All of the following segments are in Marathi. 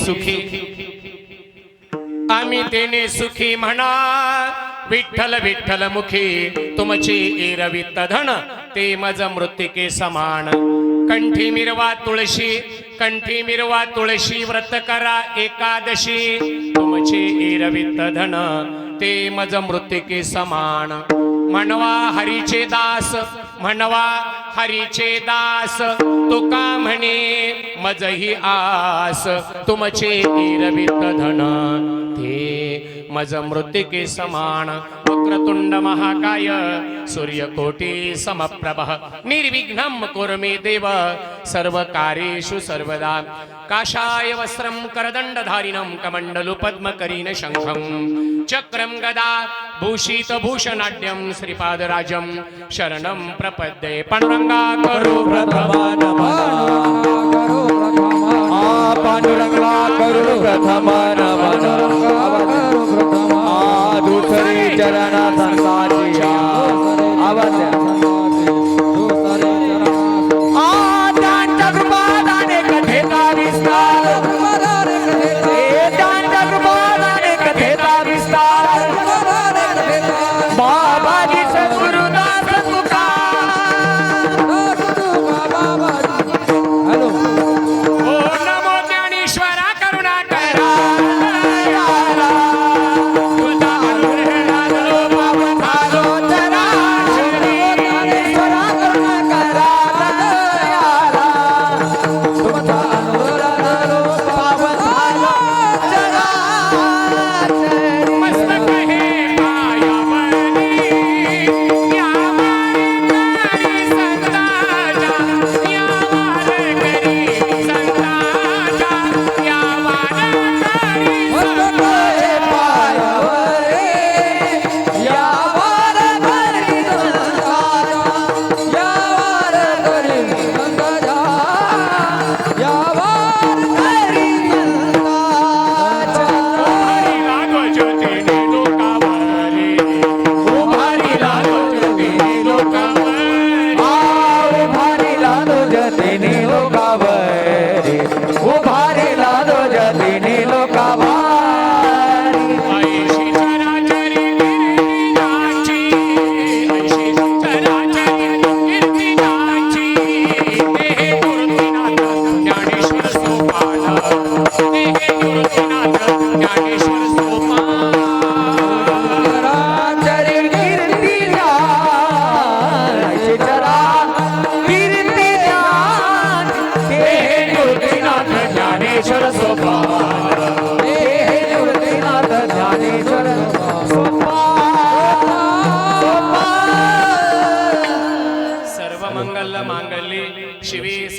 सुखी आम्ही तेने सुखी म्हणा विठ्ठल विठ्ठल मुखी तुमची एरवित धन ते मज मृत्तिके समान कंठी मिरवा तुळशी व्रत करा एकादशी तुमचे एरवित धन ते मज मृत्तिके समान म्हणवा हरीचे दास तुका म्हणे मजही आस तुमचे एरवित धन ते मज मृत्तिके समान वक्रतुंड महाकाय सूर्यकोटी समप्रभ निर्विघ्नं कुरु मे देव सर्वकार्येषु सर्वदा काषाय वस्त्रं करदण्डधारिणं कमण्डलु पद्मकरीन शङ्खं चक्रं गदा भूषितभूषणाढ्यं श्रीपादराजं शरणं प्रपद्ये पांडुरंगा करो प्रथमा पांडुरंगा करो प्रथमा दुसरी चरण संताची आवश्यक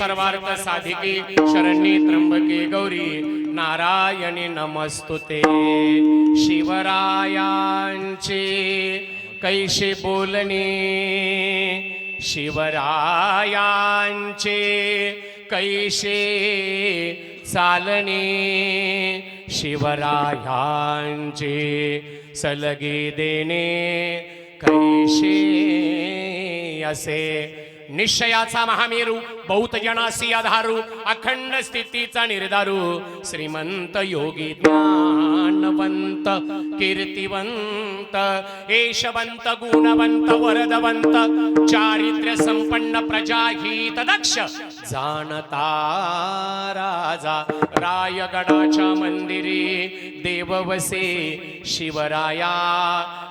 सर्वार्थ साधिके शरण्ये त्र्यंबके गौरी नारायणी नमस्तुते शिवरायांचे कैसे बोलणे शिवरायांचे कैसे चालणे शिवरायांचे सलगे देणे कैसे असे निश्चयाचा महामेरू बहुत जनासी आधारू अखंड स्थितीचा निर्धारू श्रीमंत योगी ज्ञानवंत कीर्तिवंत यशवंत गुणवंत वरदवंत चारित्र्य संपन्न प्रजाहित दक्ष जाणता राजा रायगडाच्या मंदिरी देववसे शिवराया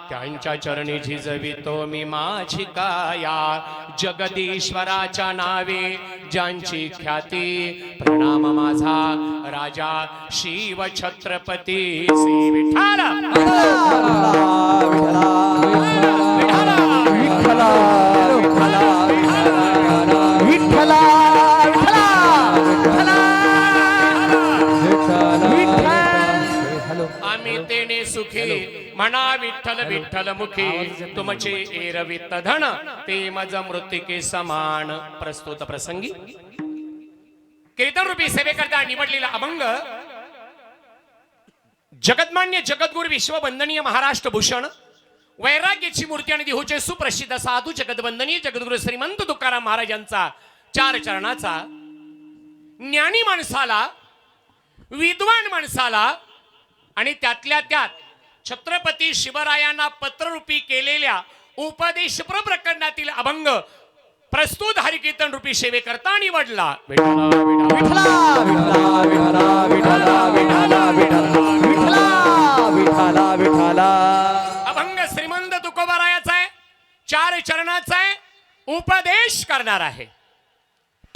त्यांच्या चरणी झिजवितो मी माझी काया जगदीश्वराच्या नावे ज्यांची ख्याती प्रणाम माझा राजा शिव छत्रपती श्री विठ्ठल आम्ही तेने सुखी म्हणा विठ्ठल विठ्ठल मुखी तुमचे एरवित धन ते मज मृत्तिके समान प्रस्तुत प्रसंगी कीर्तन रूपी सेवेकरता निवडलेला अभंग जगतमान्य जगद्गुरु विश्ववंदनीय महाराष्ट्र भूषण वैराग्याची मूर्ती आणि देहूचे सुप्रसिद्ध साधू जगदवंदनीय जगद्गुरु श्रीमंत तुकाराम महाराजांचा चार चरणाचा ज्ञानी माणसाला विद्वान माणसाला आणि त्यातल्या त्यात छत्रपती शिवरायांना पत्ररूपी केलेल्या उपदेश प्रकरणातील अभंग प्रस्तुत हरिकीर्तन रूपी सेवेकरता निवडला. विठला विठला विठला विठला विठला विठला विठला. अभंग श्रीमंत तुकोबारायाचा आहे, 4 चरणाचा आहे, उपदेश करणार आहे.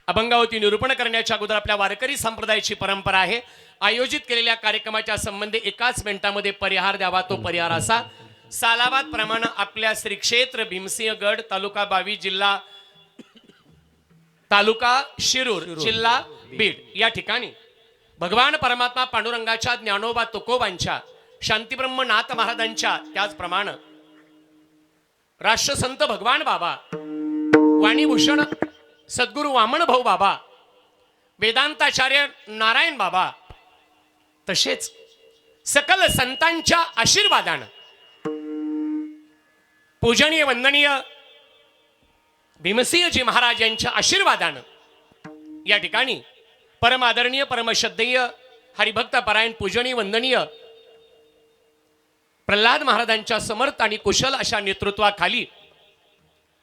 अभंगावती निरूपण करण्याच्या अगोदर आपल्या वारकरी संप्रदायाची परंपरा आहे. आयोजित केलेल्या कार्यक्रमाच्या संबंधी 1 मिनिटामध्ये परिहार द्यावा. तो परिहार असा: सालाबाद प्रमाणे आपल्या श्री क्षेत्र भीमसिंहगड तालुका 22 जिल्हा तालुका शिरूर जिल्हा बीड या ठिकाणी भगवान परमात्मा पांडुरंगाच्या ज्ञानोबा तुकोबांच्या शांतीब्रह्म नाथ महाराजांच्या त्याचप्रमाणे राष्ट्रसंत भगवान बाबा वाणीभूषण सद्गुरु वामन भाऊ बाबा वेदांताचार्य नारायण बाबा तसेच सकल संतांच्या आशीर्वादानं पूजनीय वंदनीय भीमसिंहजी महाराज यांच्या आशीर्वादानं या ठिकाणी परम आदरणीय परमश्रद्धेय हरिभक्त परायण पूजनीय वंदनीय प्रल्हाद महाराजांच्या समर्थ आणि कुशल अशा नेतृत्वाखाली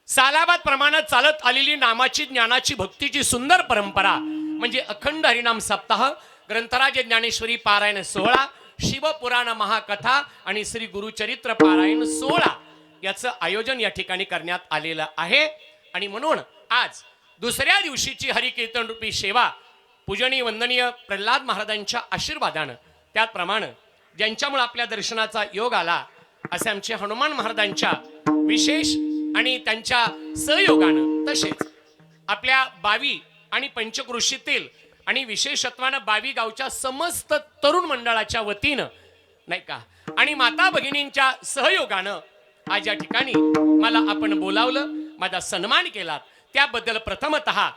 सालाबाद प्रमाणात चालत आलेली नामाची ज्ञानाची भक्तीची सुंदर परंपरा म्हणजे अखंड हरिनाम सप्ताह, ग्रंथराज ज्ञानेश्वरी पारायण 16, शिवपुराण महाकथा आणि श्री गुरुचरित्र पारायण 16 याचं आयोजन या ठिकाणी करण्यात आलेलं आहे. आणि म्हणून आज दुसऱ्या दिवशीची हरिकीर्तन रूपी सेवा पूजनीय वंदनीय प्रल्हाद महाराजांच्या आशीर्वादानं त्याचप्रमाणे ज्यांच्यामुळे आपल्या दर्शनाचा योग आला असे आमचे हनुमान महाराजांच्या विशेष आणि त्यांच्या सहयोगानं तसेच आपल्या 22 आणि पंचकृषीतील आणि विशेषत्वानं 22 गावच्या समस्त तरुण मंडळाच्या वतीनं नाही का आणि माता भगिनींच्या सहयोगानं आज या ठिकाणी मला आपण बोलावलं, माझा सन्मान केला त्याबद्दल प्रथमतः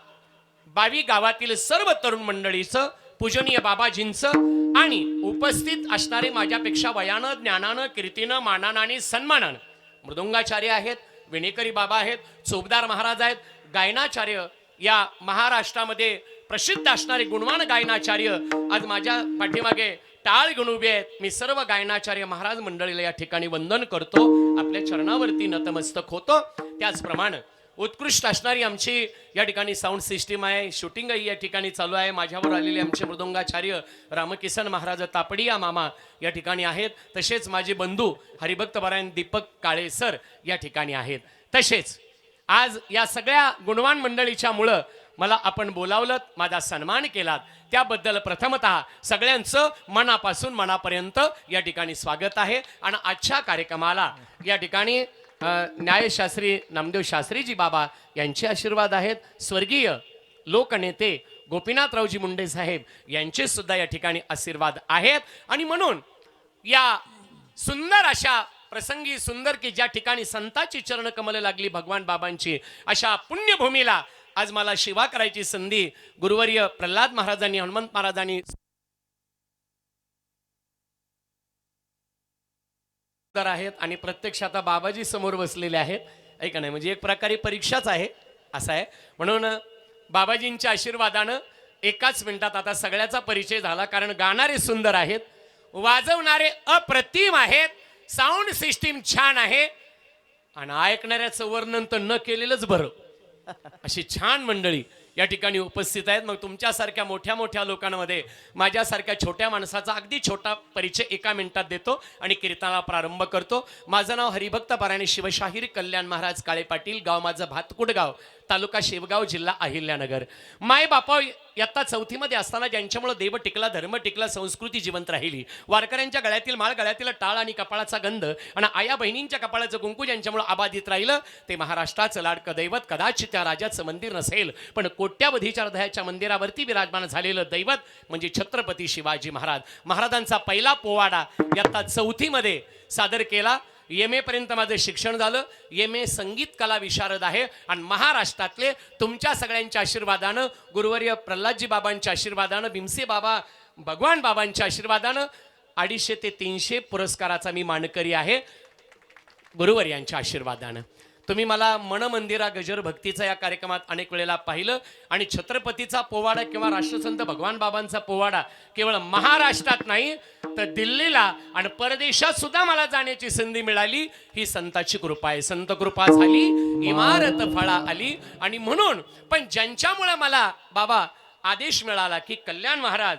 22 गावातील सर्व तरुण मंडळीचं पूजनीय बाबाजींचं आणि उपस्थित असणारे माझ्यापेक्षा वयानं ज्ञानानं कीर्तीनं मानानं आणि सन्मानानं मृदुंगाचार्य आहेत, विणेकरी बाबा आहेत, चोपदार महाराज आहेत, गायनाचार्य या महाराष्ट्रामध्ये प्रसिद्ध असणारे गुणवान गायनाचार्य आज माझ्या पाठीमागे टाळ घेऊन उभे आहेत. मी सर्व गायनाचार्य महाराज मंडळीला या ठिकाणी वंदन करतो, आपल्या चरणावरती नतमस्तक होतो. त्याचप्रमाणे उत्कृष्ट असणारी आमची या ठिकाणी साऊंड सिस्टीम आहे, शूटिंगही या ठिकाणी चालू आहे. माझ्यावर आलेले आमचे मृदुंगाचार्य रामकिसन महाराज तापडिया मामा या ठिकाणी आहेत. तसेच माझे बंधू हरिभक्त परायण दीपक काळे सर या ठिकाणी आहेत. तसेच आज या सगळ्या गुणवान मंडळीच्या मुळे मला आपण बोलावलं, माझा सन्मान केलात त्याबद्दल प्रथमतः सगळ्यांचं मनापासून मनापर्यंत या ठिकाणी स्वागत आहे. आणि आजच्या कार्यक्रमाला या ठिकाणी न्यायशास्त्री नामदेव शास्त्रीजी बाबा यांचे आशीर्वाद आहेत. स्वर्गीय लोकनेते गोपीनाथरावजी मुंडे साहेब यांचे सुद्धा या ठिकाणी आशीर्वाद आहेत. आणि म्हणून या सुंदर अशा प्रसंगी सुंदर की ज्या ठिकाणी संतांची चरण कमल लागली भगवान बाबांची अशा पुण्यभूमीला आज मला सेवा करायची संधी गुरुवर्य प्रल्हाद महाराजांनी हनुमंत महाराजांनी आहेत. आणि प्रत्यक्ष आता बाबाजी समोर बसलेले आहेत. ऐका नाही म्हणजे एक प्रकारे परीक्षाच आहे असं आहे. म्हणून बाबाजींच्या आशीर्वादानं 1 मिनिटात आता सगळ्याचा परिचय झाला. कारण गाणारे सुंदर आहेत, वाजवणारे अप्रतिम आहेत, साऊंड सिस्टीम छान आहे आणि ऐकणाऱ्याचं वर्णन तर न केलेलंच बरं. अशी छान मंडळी या ठिकाणी उपस्थित आहेत. मग तुमच्यासारख्या मोठ्या मोठ्या लोकांमध्ये माझ्यासारख्या छोट्या माणसाचा अगदी छोटा परिचय 1 मिनिटात देतो आणि कीर्तनाला प्रारंभ करतो. माझं नाव हरिभक्त परायण शिवशाहीर कल्याण महाराज काळे पाटील, गाव माझं भातकुडगाव, तालुका शेवगाव, जिल्हा अहिल्यानगर. माय बापा इयत्ता 4थी मध्ये असताना ज्यांच्यामुळे देव टिकला, धर्म टिकला, संस्कृती जिवंत राहिली, वारकऱ्यांच्या गळ्यातील माळ, गळ्यातील टाळ आणि कपाळाचा गंध आणि आया बहिणींच्या कपाळाचं कुंकू ज्यांच्यामुळे अबाधित राहिलं ते महाराष्ट्राचं लाडकं दैवत. कदाचित त्या राजाचं मंदिर नसेल पण कोट्यावधीच्या हृदयाच्या मंदिरावरती विराजमान झालेलं दैवत म्हणजे छत्रपती शिवाजी महाराज. महाराजांचा पहिला पोवाडा इयत्ता 4थी मध्ये सादर केला. MA पर्यंत माझं शिक्षण झालं. MA संगीत कला विशारद आहे. आणि महाराष्ट्रातले तुमच्या सगळ्यांच्या आशीर्वादानं, गुरुवर्य प्रल्हादजी बाबांच्या आशीर्वादानं, भीमसे बाबा भगवान बाबांच्या आशीर्वादानं 250 ते 300 पुरस्काराचा मी मानकरी आहे गुरुवर्यांच्या आशीर्वादानं. तुम्ही मला मन मंदिरा गजर भक्तीचा या कार्यक्रमात अनेक वेळेला पाहिलं आणि छत्रपतीचा पोवाडा किंवा राष्ट्रसंत भगवान बाबांचा पोवाडा केवळ महाराष्ट्रात नाही तर दिल्लीला आणि परदेशात सुद्धा मला जाण्याची संधी मिळाली. ही संताची कृपा आहे. संत कृपा झाली इमारत फळा आली. आणि म्हणून पण ज्यांच्यामुळे मला बाबा आदेश मिळाला की कल्याण महाराज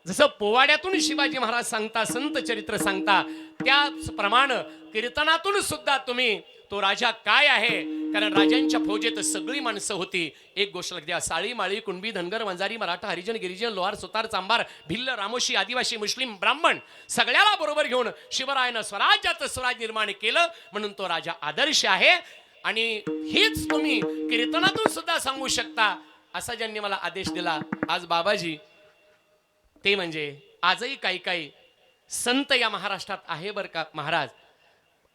जसं पोवाड्यातून शिवाजी महाराज सांगता, संत चरित्र सांगता, त्याचप्रमाणे कीर्तनातून सुद्धा तुम्ही तो राजा काय आहे, कारण राजांच्या फौजेत सगळी माणसं होती. एक गोष्ट लक्षात घ्या, साळी माळी कुणबी धनगर वंजारी मराठा हरिजन गिरिजन लोहार सुतार चांभार भिल्ल रामोशी आदिवासी मुस्लिम ब्राह्मण सगळ्याला बरोबर घेऊन शिवरायानं स्वराज्याचं स्वराज निर्माण केलं. म्हणून तो राजा आदर्श आहे. आणि हेच तुम्ही कीर्तनातून सुद्धा सांगू शकता असा ज्यांनी मला आदेश दिला आज बाबाजी, ते म्हणजे आजही काही काही संत या महाराष्ट्रात आहे बरं का महाराज.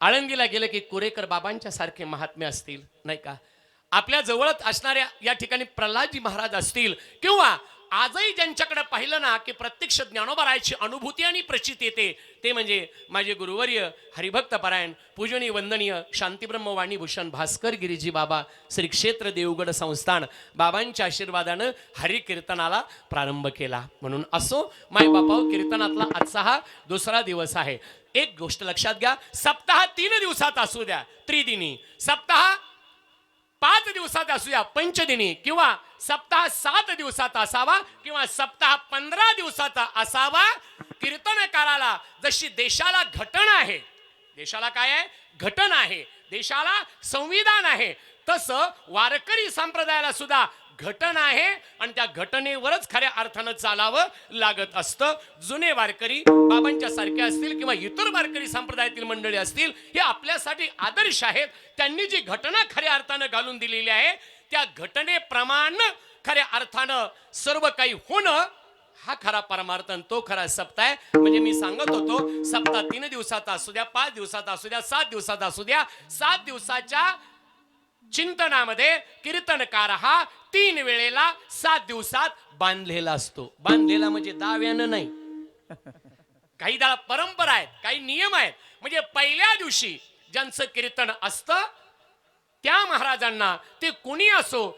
आळंदीला गेलं की कुरेकर बाबांच्या सारखे महात्मे असतील नाही का, आपल्या जवळच असणाऱ्या या ठिकाणी प्रल्हादजी महाराज असतील, किंवा आजही ज्यांच्याकडे पाहिलं ना की प्रत्यक्ष ज्ञानोबारायाची अनुभूती आणि प्रचिती येते ते म्हणजे माझे गुरुवर्य हरिभक्त परायण पूजनीय वंदनीय शांतीब्रह्मवाणी भूषण भास्कर गिरीजी बाबा श्री क्षेत्र देवगड संस्थान. बाबांच्या आशीर्वादानं हरिकीर्तनाला प्रारंभ केला. म्हणून असो माय बापाव, कीर्तनातला आजचा हा दुसरा दिवस आहे. एक गोष्ट लक्षात घ्या, सप्ताह 3 दिवसात असू द्या त्रिदिनी, सप्ताह 5 दिवसात असू द्या पंचदिनी, किंवा सप्ताह 7 दिवसात असावा किंवा सप्ताह 15 दिवसाचा असावा, कीर्तनकाराला जशी देशाला घटना आहे, देशाला काय आहे घटना आहे, देशाला संविधान आहे, तसं वारकरी संप्रदायाला सुद्धा घटना आहे आणि त्या घटनेवरच खऱ्या अर्थानं चालावं लागत असतं. जुने वारकरी बाबांच्या सारखे असतील किंवा इतर वारकरी संप्रदायातील मंडळी असतील, हे आपल्यासाठी आदर्श आहेत. त्यांनी जी घटना खऱ्या अर्थानं घालून दिलेली आहे त्या घटनेप्रमाणे खऱ्या अर्थानं सर्व काही होणं हा खरा परमार्थ, तो खरा सप्ताह आहे. म्हणजे मी सांगत होतो सप्ताह 3 दिवसाचा असू द्या, 5 दिवसाचा असू द्या, 7 दिवसाचा असू द्या, 7 दिवसाच्या चिंतनामध्ये कीर्तनकार हा 3 वेळेला 7 दिवसात बांधलेला असतो. बांधलेला म्हणजे दाव्यानं नाही, काही त्याला परंपरा आहेत, काही नियम आहेत. म्हणजे पहिल्या दिवशी ज्यांचं कीर्तन असतं त्या महाराजांना ते कुणी असो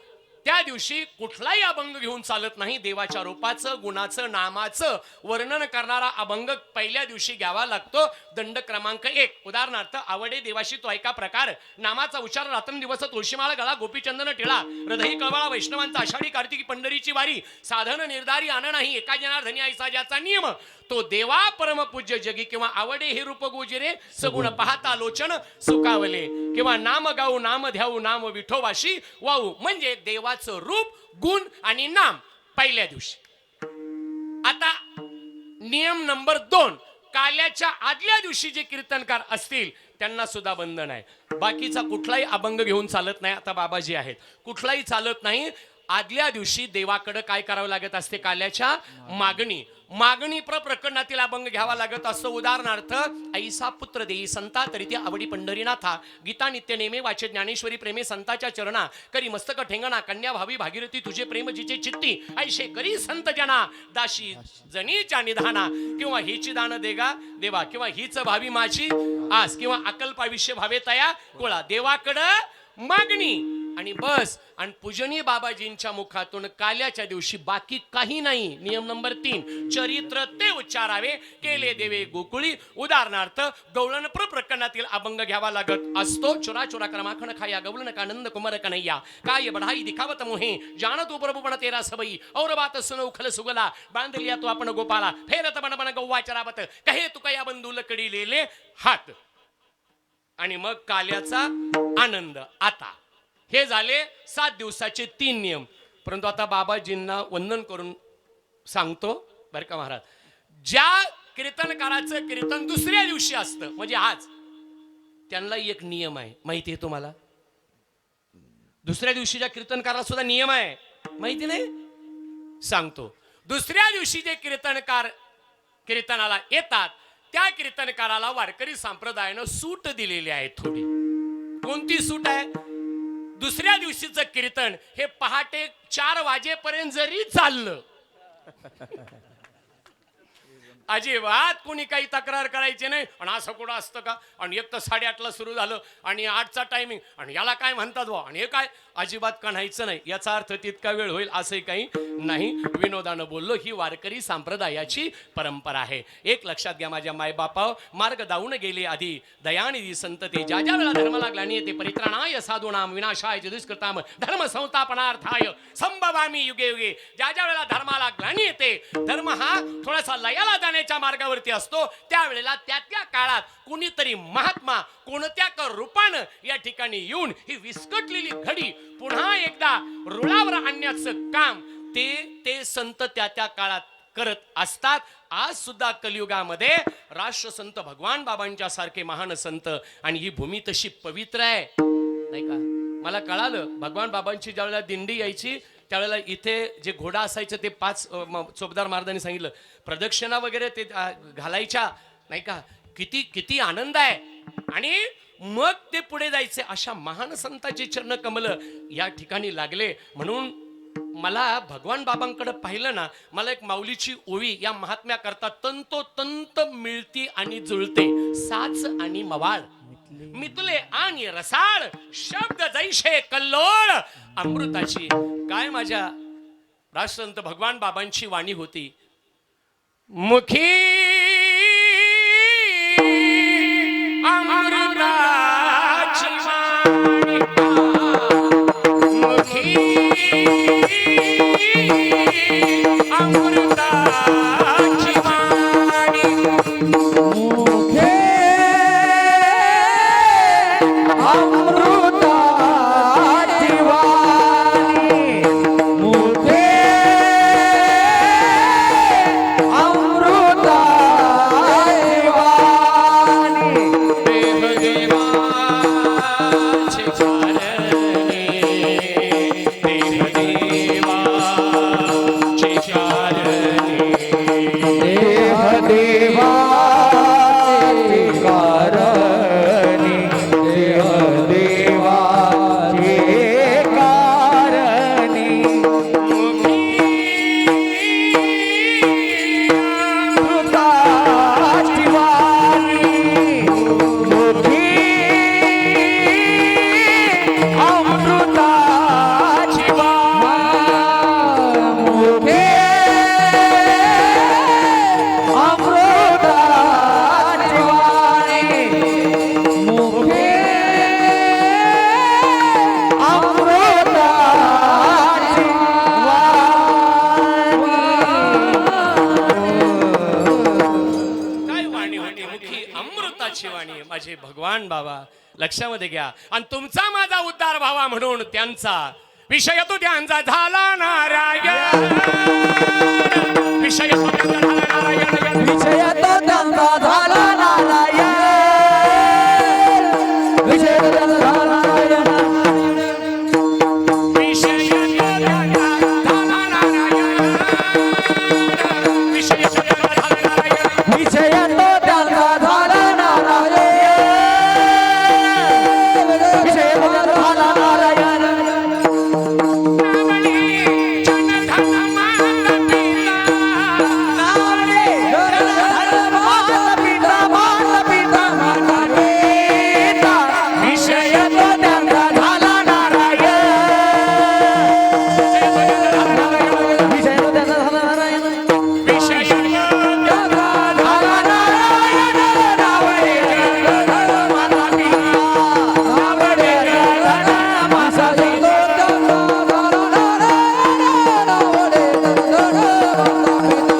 त्या दिवशी कुठलाही अभंग घेऊन चालत नाही. देवाच्या रूपाचं गुणाचं नामाचं वर्णन करणारा अभंग पहिल्या दिवशी घ्यावा लागतो. दंड क्रमांक 1 उदाहरणार्थ आवडे देवाशी तो ऐका प्रकार, नामाचा उच्चार रात्रंदिवस तुळशीमाळा गळा गोपीचंदन टिळा, हृदयी कळवळा वैष्णवांचा आषाढी कार्तिकी पंढरीची वारी, साधन निर्धारी आन नाही एका जनार्दनी ऐसा ज्याचा नियम, तो देवा परमपूज्य जगी, किंवा आवडे हे रूप गोजिरे सगुण पाहता लोचन सुकावले, किंवा नाम गाऊ नाम ध्याऊ नाम विठोबाशी वाऊ, म्हणजे देवाचं रूप गुण आणि नाम पहिल्या दिवशी. आता नियम नंबर 2, काल्याच्या आदल्या दिवशी जे कीर्तनकार असतील त्यांना सुद्धा बंधन आहे. बाकीचा कुठलाही अभंग घेऊन चालत नाही. आता बाबाजी आहेत, कुठलाही चालत नाही. आदल्या दिवशी देवाकडे काय करावं लागत असते, काल्याच्या मागणी प्रकरणातील अभंग घ्यावा लागत असतो. उदाहरणार्थ ऐसा पुत्र देई संता तरी ते आवडी पंढरीनाथा, गीता नित्य नेमे वाचे ज्ञानेश्वरी प्रेमे संताच्या चरणा, करी मस्तक ठेंगणा कन्या भावी भागीरथी तुझे प्रेम जिचे चित्ती, ऐशे करी संत जना दाशी जनीच्या निधाना, किंवा हिची दान देगा देवा, किंवा हीच भावी माझी आस, किंवा अकल्पाविषय भावे तया गोळा. देवाकडं मागणी आणि बस. आणि पूजनीय बाबाजींच्या मुखातून काल्याच्या दिवशी बाकी काही नाही. नियम नंबर 3, चरित्र ते उच्चारावे केले देवे गोकुळी. उदाहरणार्थ गवळण प्रकरणातील अभंग घ्यावा लागत असतो. चोरा चोरा क्रमाखण खाया गवळण कानंद कुमार कन्हैया, काय बढाई दिखावत मोहे जाण तू प्रभुपण तेरा सबई, और बात सुन उखल सुगला, बांधलिया तो आपण गोपाला, फेरत बन बन गौवा चरावत, कहे तू कया बंधू लकडी लेले हात. आणि मग काल्याचा आनंद. आता हे झाले 7 दिवसाचे 3 नियम. परंतु आता बाबाजींना वंदन करून सांगतो बरं का महाराज, ज्या कीर्तनकाराचं कीर्तन दुसऱ्या दिवशी असतं म्हणजे आज, त्यांना एक नियम आहे माहिती आहे तुम्हाला. दुसऱ्या दिवशीच्या कीर्तनकाराला सुद्धा नियम आहे, माहिती नाही, सांगतो. दुसऱ्या दिवशी जे कीर्तनकार कीर्तनाला येतात त्या कीर्तनकाराला वारकरी संप्रदायानं सूट दिलेली आहे थोडी. कोणती सूट आहे? दुसऱ्या दिवशीचं कीर्तन हे पहाटे 4 वाजेपर्यंत जरी चाललं अजिबात कोणी काही तक्रार करायची नाही. आणि असं कुठं असतं का? आणि एक तर 8:30ला सुरू झालं आणि 8चा टायमिंग, आणि याला काय म्हणतात बा, आणि हे काय, अजिबात कणायचं नाही. याचा अर्थ तितका वेळ होईल असंही काही नाही. विनोदानं बोललो, ही वारकरी संप्रदायाची परंपरा आहे. एक लक्षात घ्या माझ्या मायबापा, मार्ग दावून गेले आधी दयानिधी संत ते, ज्या ज्या वेळेला धर्म लागला येते परित्राणाय साधूनाम विनाशाय दुष्कृताम धर्म संस्थापनार्थाय संभवामी युगे युगे. ज्या ज्या वेळेला धर्माला ग्लानी येते, धर्म हा थोडासा लयाला जाण्याच्या मार्गावरती असतो, त्यावेळेला त्या काळात कुणीतरी महात्मा कोणत्या का रूपानं या ठिकाणी येऊन ही विस्कटलेली घडी पुन्हा एकदा रुळावर आणण्याचं काम ते संत त्या काळात करत असतात. आज सुद्धा कलियुगामध्ये राष्ट्रसंत भगवान बाबांच्या सारखे महान संत, आणि ही भूमी तशी पवित्र आहे नाही का. मला कळालं भगवान बाबांची ज्यावेळेला दिंडी यायची त्यावेळेला इथे जे घोडा असायचं ते 5 चोपदार महाराजांनी सांगितलं प्रदक्षिणा वगैरे ते घालायच्या नाही का. किती किती आनंद आहे. आणि मग ते पुढे जायचे. अशा महान संतांचे चरण कमल या ठिकाणी लागले. म्हणून मला भगवान बाबांकडे पाहिलं ना, मला एक माऊलीची ओवी या महात्म्या करता तंतोतंत मिळती आणि जुळते. साच आणि मवाळ मितुले आणि रसाळ शब्द जैसे कल्लोळ अमृताची. काय माझ्या राष्ट्रसंत भगवान बाबांची वाणी होती. मुखी अमृताची वाणी, मुखी अमृताची वाणी, मुखे अमृताची वाणी, मुखे अमृताची वाणी. देवदेवाचे चारणे, देवदेवाचे चारणे, देवाचे कारणी, देवाचे कारणी. अमृताची वाणी, मुखी अमृताची वाणी, मुखे अमृताची वाणी, मुखे अमृताची वाणी. काय वाणी होती. मुखी अमृताची वाणी माझे भगवान बाबा. लक्षामध्ये घ्या. आणि तुमचा माझा उद्धार व्हावा म्हणून त्यांचा विषय तो त्यांचा झाला नारायण. विषय तो त्यांचा झाला नारायण. विषय तो त्यांचा झाला नारायण, विषय तो त्यांचा झाला नारायण, विषय तो त्यांचा झाला नारायण. विषय तो त्यांचा झाला नारायण. विषय तो त्यांचा झाला नारायण, विषय तो त्यांचा झाला नारायण.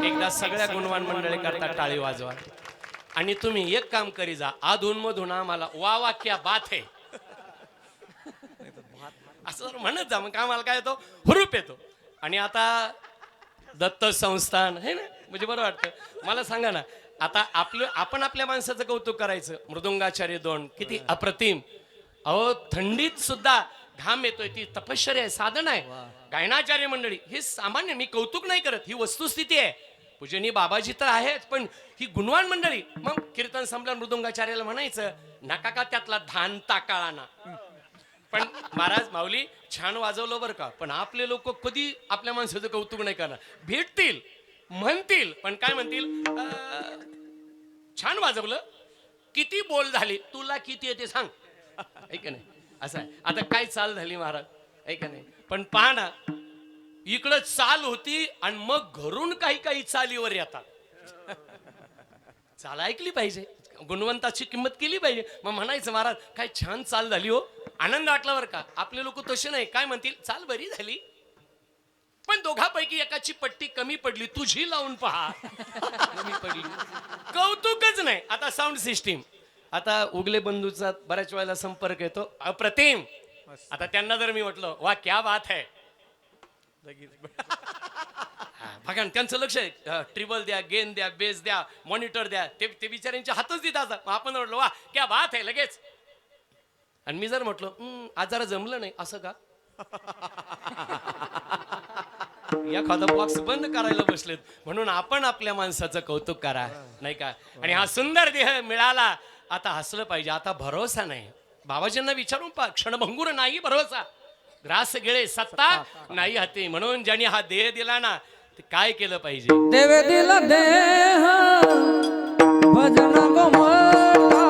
एकदा सगळ्या गुणवान मंडळी करता टाळी वाजवा. आणि तुम्ही एक काम करी जा, अधून मधून आम्हाला वा वा क्या बात है असं जर म्हणत जा, मग आम्हाला काय येतो, हुरूप येतो. आणि आता दत्त संस्थान हे ना, म्हणजे बरं वाटतं. मला सांगा ना, आता आपण आपल्या माणसाचं कौतुक करायचं. मृदुंगाचार्य 2 किती अप्रतिम. अहो थंडीत सुद्धा घाम येतोय, ती तपश्चर्या आहे, साधन आहे. गायनाचार्य मंडळी हे सामान्य, मी कौतुक नाही करत, ही वस्तुस्थिती आहे. पूजनीय बाबाजी तर आहेच, पण ही गुणवान मंडळी. मग कीर्तन संपल्यावर मृदुंगाचार्याला म्हणायचं, नका का त्यातला धान टाकाळाना. पण महाराज माऊली छान वाजवलं बरं का, पण आपले लोक कधी आपल्या माणसाचं कौतुक नाही करणार. भेटतील, म्हणतील, पण काय म्हणतील, छान वाजवलं, किती बोल झाले, तुला किती येते सांग, ऐक नाही असं आहे. आता काय चाल झाली महाराज, ऐक नाही. पण पहा ना, इकडं चाल होती आणि मग घरून काही काही चालीवर येतात. चाल ऐकली पाहिजे, गुणवंताची किंमत केली पाहिजे. मग म्हणायचं महाराज काय छान चाल झाली हो, आनंद वाटला बरं का. आपले लोक तसे नाही, काय म्हणतील, चाल बरी झाली, पण दोघांपैकी एकाची पट्टी कमी पडली, तुझी लावून पहा. कमी पडली, कौतुकच नाही. आता साऊंड सिस्टीम, आता उगले बंधूचा बऱ्याच वेळेला संपर्क येतो, अप्रतिम. आता त्यांना जर मी म्हटलं वा क्या बात है, बघा त्यांचं लक्ष आहे, ट्रिबल द्या, गेन द्या, बेस द्या, मॉनिटर द्या, ते बिचाऱ्यांच्या हातच देतात. आपण म्हटलं वा क्या बात आहे लगेच. आणि मी जर म्हटलं आज जरा जमलं नाही, असं का, एखादा बॉक्स बंद करायला बसलेत. म्हणून आपण आपल्या माणसाचं कौतुक करा, नाही का. आणि हा सुंदर देह मिळाला, आता हसलं पाहिजे. आता भरोसा नाही, बाबाजींना विचारून पहा, क्षणभंगूर नाही भरोसा, ग्रास गेळे सत्ता नाही हाती. म्हणून ज्यांनी हा देह दिला ना, ते काय केलं पाहिजे. देवे दिला देह भजन गोमटा,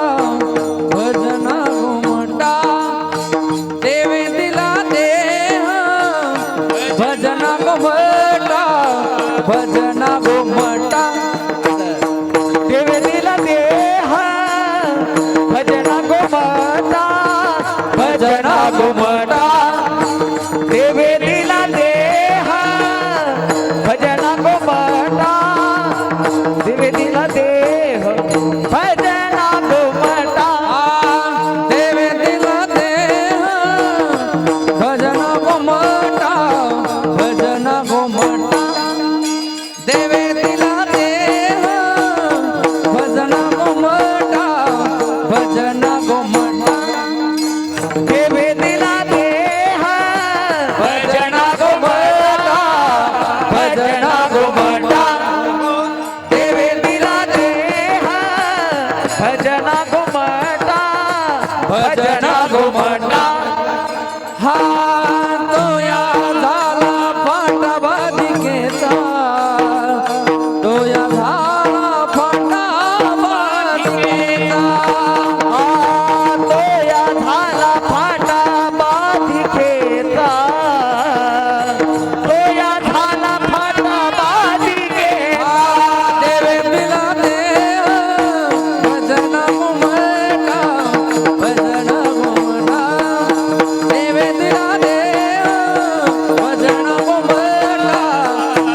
भजन गोमटा. देवे दिला देह भजन गोमटा, भजन गोमटा. देवे दिला देह भजन गोमटा, भजन गोमटा. देवे दिला देह भजन गोमटा, देवे दिला देह भजन गोमटा. देवे दिला देह भजन गोमटा, भजन गोमटा. देवे दिला देह भजन गोमटा, भजन गोमटा. देवे दिला देह भजन गोमटा, भजन गोमटा. देवे दिला देह भजन गोमटा, भजन गोमटा. हा तो या झाला फाटा बाधिकेचा, तो या झाला फाटा बाधिकेचा. हा तो या झाला फाटा बाधिकेचा, तो या झाला फाटा बाधिकेचा. देवे दिला देह भजन गोमटा, भजन गोमटा. देवे दिला देह भजन गोमटा,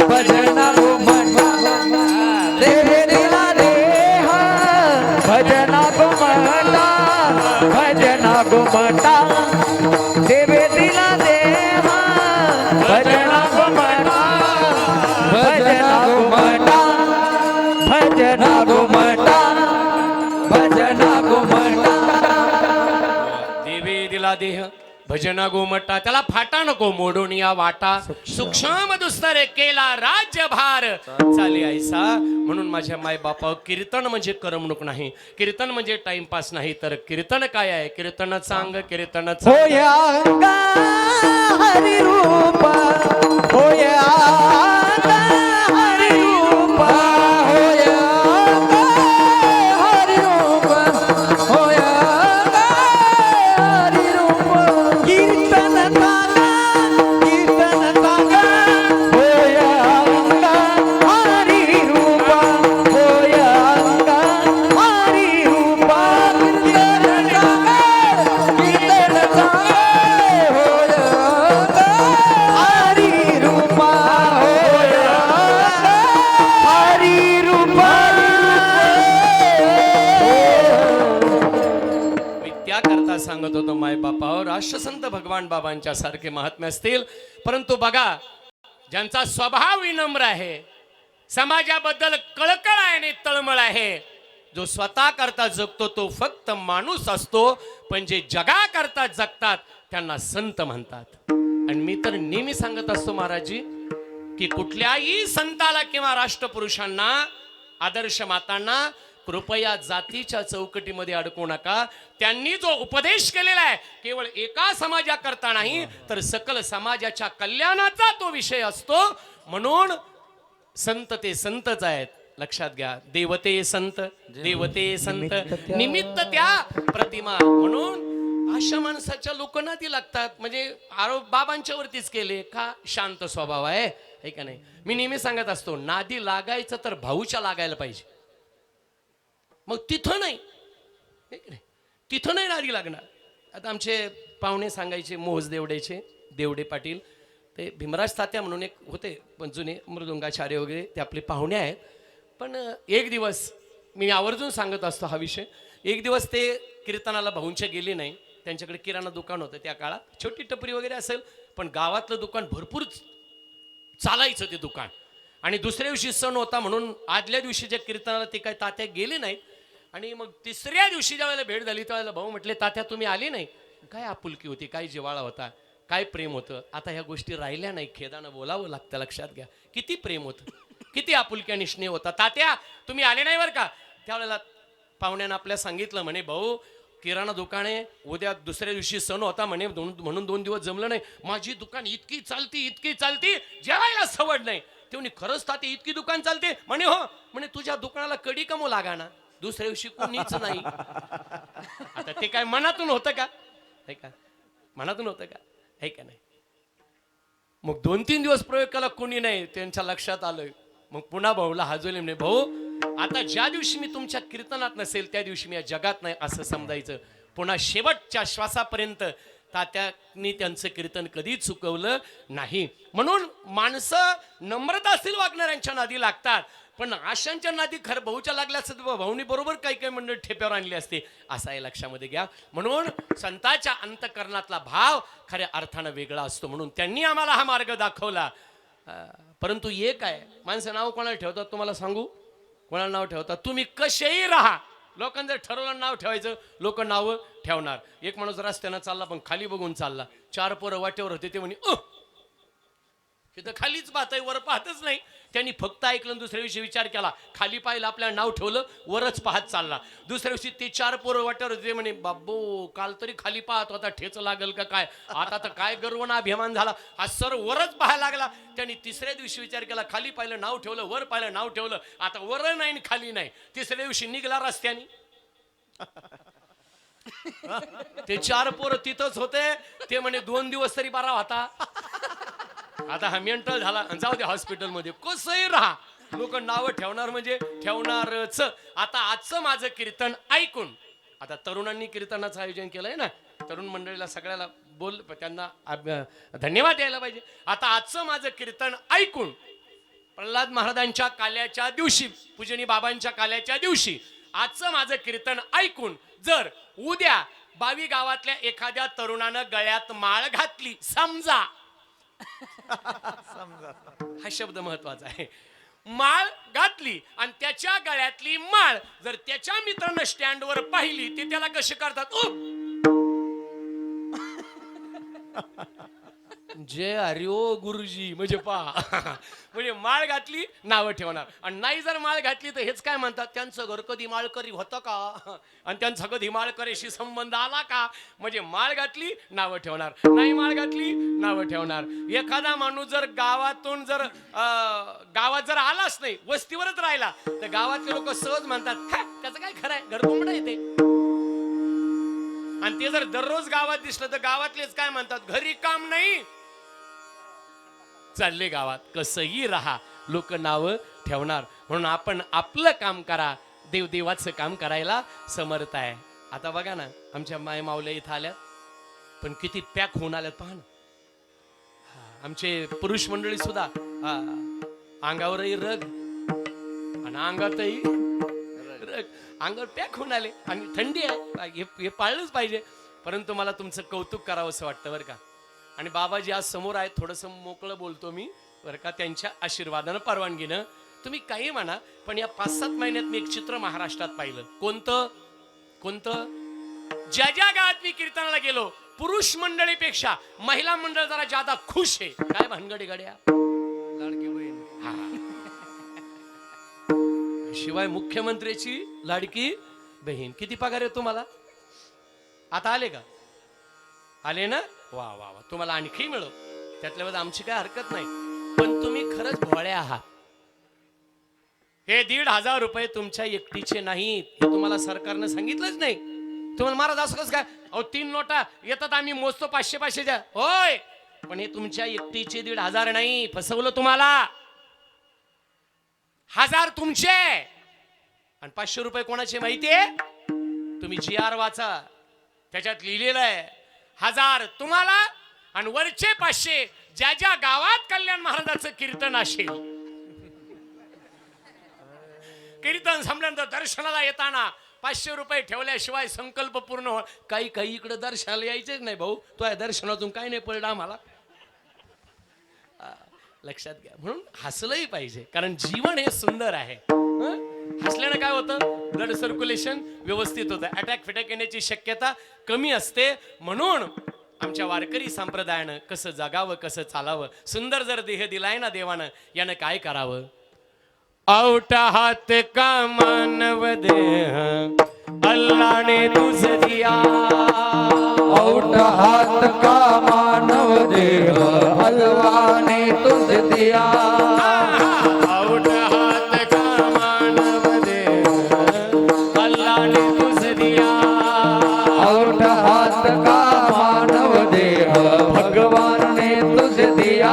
भजन गोमटा. देवे दिला देह भजन गोमटा, भजन गोमटा. देवे दिला देह भजन गोमटा, भजन गोमटा. भजन गोमटा, भजन गोमटा. देवे दिला देह भजना गोमटा, त्याला फाटा नको मोडून या वाटा. सूक्ष्म दुस्तर केला राज्यभार, चाले ऐसा. म्हणून माझ्या माय बापा, कीर्तन म्हणजे करमणूक नाही, कीर्तन म्हणजे टाइमपास नाही, तर कीर्तन काय आहे, कीर्तन चांग, कीर्तन चांग. होय अंगा हरी रूप, होय अंगा हरी रूप, होय अंगा हरी रूप, होय अंगा हरी रूप. कीर्तन सांगा, कीर्तन सांगा, होय अंगा हरी रूप, होय अंगा हरी रूप. कीर्तन सांगा, कीर्तन सांगा, होय अंगा हरी रूप, होय अंगा हरी रूप. मी त्याकरता सांगत होतो माय बापावर, राष्ट्रसंत भगवान बाबांच्या सारखे महात्मे असतील, परंतु बघा ज्यांचा स्वभाव विनम्र आहे, समाजाबद्दल कळकळ आहे आणि तळमळ आहे, जो स्वतः करता जगतो तो फक्त माणूस असतो, पण जे जगा करता जगतात त्यांना संत म्हणतात. आणि मी तर नेहमी सांगत असतो महाराजजी, की कुठल्याही संताला किंवा राष्ट्रपुरुषांना, आदर्श मातांना कृपया जातीच्या चौकटीमध्ये अडकू नका. त्यांनी जो उपदेश केलेला आहे केवळ एका समाजाकरता नाही तर सकल समाजाच्या कल्याणाचा तो विषय असतो. म्हणून संत ते संतच आहेत, लक्षात घ्या. देवते संत, देवते संत, निमित्त त्या प्रतिमा. म्हणून अशा माणसाच्या लोक नादी लागतात. म्हणजे आरोप बाबांच्या वरतीच केले का? शांत स्वभाव आहे का नाही. मी नेहमी सांगत असतो, नादी लागायचं तर भाऊच्या लागायला पाहिजे. मग तिथं नाही, तिथं नाही नादी लागणार. आता आमचे पाहुणे सांगायचे, मोज देवडेचे देवडे पाटील, ते भीमराज तात्या म्हणून एक होते पण जुने मृदुंगाचार्य वगैरे, ते आपले पाहुणे आहेत. पण एक दिवस मी आवर्जून सांगत असतो हा विषय. एक दिवस ते कीर्तनाला भाऊंच्या गेले नाही. त्यांच्याकडे किराणा दुकान होतं त्या काळात, छोटी टपरी वगैरे असेल, पण गावातलं दुकान भरपूर चालायचं ते दुकान. आणि दुसऱ्या दिवशी सण होता म्हणून आदल्या दिवशीच्या कीर्तनाला ते काय तात्या गेले नाहीत. आणि मग तिसऱ्या दिवशी ज्या वेळेला भेट झाली त्यावेळेला भाऊ म्हटले, तात्या तुम्ही आले नाही. काय आपुलकी होती, काय जिव्हाळा होता, काय प्रेम होतं. आता ह्या गोष्टी राहिल्या नाही, खेदानं बोलावं लागतं. लक्षात घ्या, किती प्रेम होतं, किती आपुलकी आणि स्नेह होता. तात्या तुम्ही आले नाही बरं का. त्यावेळेला पाहुण्यानं आपल्या सांगितलं, म्हणे भाऊ किराणा दुकान आहे, उद्या दुसऱ्या दिवशी सण होता म्हणे, म्हणून 2 दिवस जमलं नाही. माझी दुकान इतकी चालती जेवायला सवड नाही. ते म्हणे खरंच ताते इतकी दुकान चालते म्हणे. हो म्हणे, तुझ्या दुकानाला कडी कमो लागा ना. दुसऱ्या दिवशी कोणीच नाही. आता ते काय मनातून होतं का? है का? मनातून होतं का? है का नाही. मग 2-3 दिवस प्रयोग केला, कोणी नाही. त्यांच्या लक्षात आलं. मग पुन्हा भाऊला हाजवले, म्हणे भाऊ आता ज्या दिवशी मी तुमच्या कीर्तनात नसेल त्या दिवशी मी या जगात नाही असं समजायचं. पुन्हा शेवटच्या श्वासापर्यंत तात्यांनी त्यांचं कीर्तन कधीच चुकवलं नाही. म्हणून माणसं नम्रताशील वागणाऱ्यांच्या नादी लागतात, पण आशांच्या नादी खरं भाऊच्या लागल्या असत भाऊनी बरोबर काही काही मंडळ ठेप्यावर आणली असते, असं आहे, लक्षामध्ये घ्या. म्हणून संतांच्या अंतकरणातला भाव खऱ्या अर्थानं वेगळा असतो. म्हणून त्यांनी आम्हाला हा मार्ग दाखवला. परंतु एक आहे, माणसं नाव कोणाला ठेवतात तुम्हाला सांगू? कोणाला नाव ठेवतात? तुम्ही कसेही राहा, लोकांनी जर ठरवलं नाव ठेवायचं, लोक नावं ठेवणार. एक माणूस रस्त्यानं चालला पण खाली बघून चालला, 4 पोरं वाटेवर होते, ते म्हणे तिथं खालीच पाहतंय, वर पाहतच नाही. त्यांनी फक्त ऐकलं, दुसऱ्या दिवशी विचार केला, खाली पाहिलं, आपल्याला नाव ठेवलं, वरच पाहत चालला. दुसऱ्या दिवशी ते 4 पोरं वाटेवर होते, म्हणे बाबो काल तरी खाली पाहत होता, ठेच लागल का काय, आता तर काय गर्व ना अभिमान झाला, आज सर वरच पाहायला लागला. त्यांनी तिसऱ्या दिवशी विचार केला, खाली पाहिलं नाव ठेवलं, वर पाहिलं नाव ठेवलं, आता वर नाही खाली नाही. तिसऱ्या दिवशी निघाला रस्त्याने. ते 4 पोरं तिथंच होते, ते म्हणे 2 दिवस तरी बरा होता. आता हा मेंटल झाला, जाऊ दे हॉस्पिटलमध्ये. कसंही राहा, लोक नावं ठेवणार म्हणजे ठेवणारच. आता आजचं माझं कीर्तन ऐकून, आता तरुणांनी कीर्तनाचं आयोजन केलंय ना, तरुण मंडळीला सगळ्याला बोल, त्यांना धन्यवाद द्यायला पाहिजे. आता आजचं माझं कीर्तन ऐकून प्रल्हाद महाराजांच्या काल्याच्या दिवशी, पूजनी बाबांच्या काल्याच्या दिवशी आजचं माझं कीर्तन ऐकून जर उद्या 22 गावातल्या एखाद्या तरुणानं गळ्यात माळ घातली, समजा हा शब्द महत्वाचा आहे, माळ घातली आणि त्याच्या गळ्यातली माळ जर त्याच्या मित्रानं स्टँडवर पाहिली, ते त्याला कसे करतात, जय हरिओ गुरुजी, म्हणजे पहा. म्हणजे माळ घातली नावं ठेवणार, आणि नाही जर माळ घातली तर हेच काय म्हणतात, त्यांचं घर कधी माळकरी होतं का, आणि त्यांचा कधी माळकरीशी संबंध आला का. म्हणजे माळ घातली नावं ठेवणार, नाही माळ घातली नावं ठेवणार. एखादा माणूस जर गावातून जर गावात जर आलाच नाही, वस्तीवरच राहिला, तर गावातले लोक सहज म्हणतात, त्याचं काय खरं आहे, घरकोंबडं येते. आणि ते जर दररोज गावात दिसलं तर गावातलेच काय म्हणतात, घरी काम नाही, चालले गावात. कसंही राहा, लोक नावं ठेवणार. म्हणून आपण आपलं काम करा, देवदेवाचं काम करायला समर्थ आहे. आता बघा ना, आमच्या माय माऊल्या इथं आल्यात, पण किती पॅक होऊन आल्यात पहा ना. आमचे पुरुष मंडळी सुद्धा अंगावरही रग आणि अंगातही रग, अंगावर पॅक होऊन आले. आणि थंडी आहे, हे पाळलंच पाहिजे. परंतु मला तुमचं कौतुक करावं असं वाटतं बरं का. आणि बाबाजी आज समोर आहेत, थोडंसं मोकळं बोलतो मी बरं का, त्यांच्या आशीर्वादानं परवानगीनं. तुम्ही काही म्हणा, पण या 5-7 महिन्यात मी एक चित्र महाराष्ट्रात पाहिलं. कोणतं? ज्या ज्या गावात मी कीर्तनाला गेलो, पुरुष मंडळीपेक्षा महिला मंडळ जरा ज्यादा खुश आहे. काय भानगडी गाड्या, लाडकी बहीण. शिवाय मुख्यमंत्र्याची लाडकी बहीण. किती पगार आहे तुम्हाला? आता आले का? आले ना? वा वा वा, तुम्हाला आणखी मिळो, त्यातल्यावर आमची काय हरकत नाही. पण तुम्ही खरंच भोळे आहात. हे 1,500 रुपये तुमच्या एकटीचे नाहीत, हे तुम्हाला सरकारनं सांगितलंच नाही. तुम्हाला महाराज असं कसं काय? अहो 3 नोटा येतात, आम्ही मोजतो 500-500च्या. होय, पण हे तुमच्या एकटीचे 1,500 नाही. फसवलं तुम्हाला. 1000 तुमचे आणि 500 रुपये कोणाचे माहितीये? तुम्ही GR वाचा, त्याच्यात लिहिलेलं आहे 1000 तुम्हाला आणि वरचे 500 ज्या ज्या गावात कल्याण महाराजाचं कीर्तन असेल. कीर्तन संपल्यानंतर दर्शनाला येताना 500 रुपये ठेवल्याशिवाय संकल्प पूर्ण हो. काही इकडे दर्शनाला यायचेच नाही भाऊ, तो आहे दर्शनातून काही नाही पडलं आम्हाला. लक्षात घ्या. म्हणून हसलंही पाहिजे, कारण जीवन हे सुंदर आहे. हसल्यानं काय होतं? ब्लड सर्क्युलेशन व्यवस्थित होतं, अटॅक फिटॅक येण्याची शक्यता कमी असते. म्हणून आमच्या वारकरी संप्रदायानं कसं जगावं, कसं चालावं. सुंदर जर देह दिलाय ना देवानं, यानं काय करावं? औटा हात का मानव देह अल्लाह ने तुझ दिया. औट हाथ का मानव देह अल्लाह ने तुझ दिया. औट हात का मानव देह अल्लाह ने तुझ दिया. औट हाथ का मानव देह भगवान ने तुझ दिया.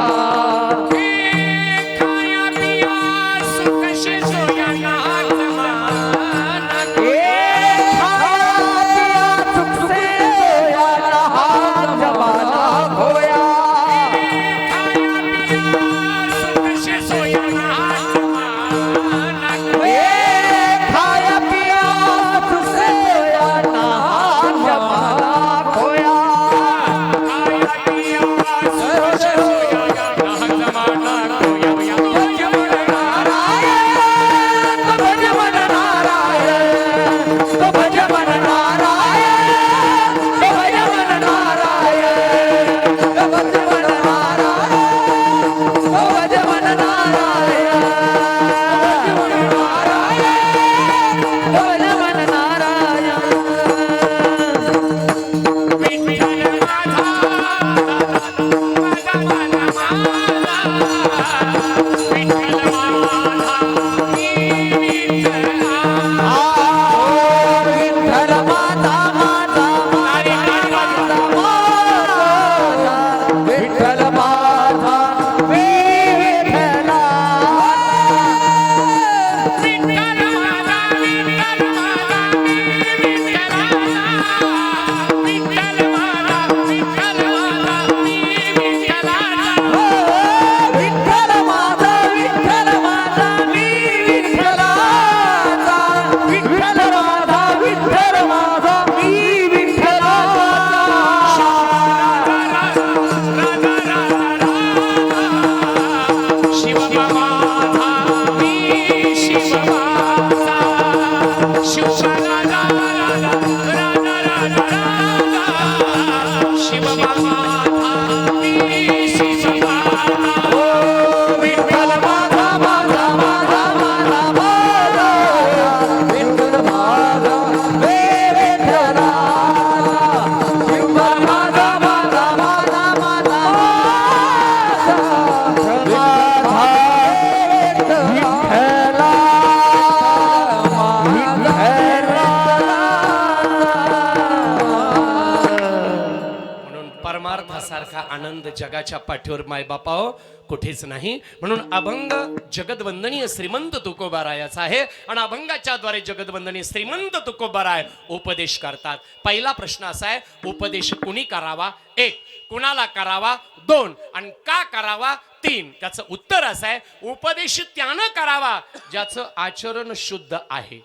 सारखा आनंद जगाच्या पाठीवर मायबापाओ कुठेच नाही. म्हणून अभंग जगदवंदनीय श्रीमंत तुकोबारायाचा आहे आणि अभंगाच्या द्वारे जगदवंदनीय श्रीमंत तुकोबाराय उपदेश करतात. पहिला प्रश्न असा आहे, उपदेश कुणी करावा? 1. कुणाला करावा? 2. आणि का करावा? 3. त्याचं उत्तर असं आहे, उपदेश त्यानं करावा ज्याचं आचरण शुद्ध आहे.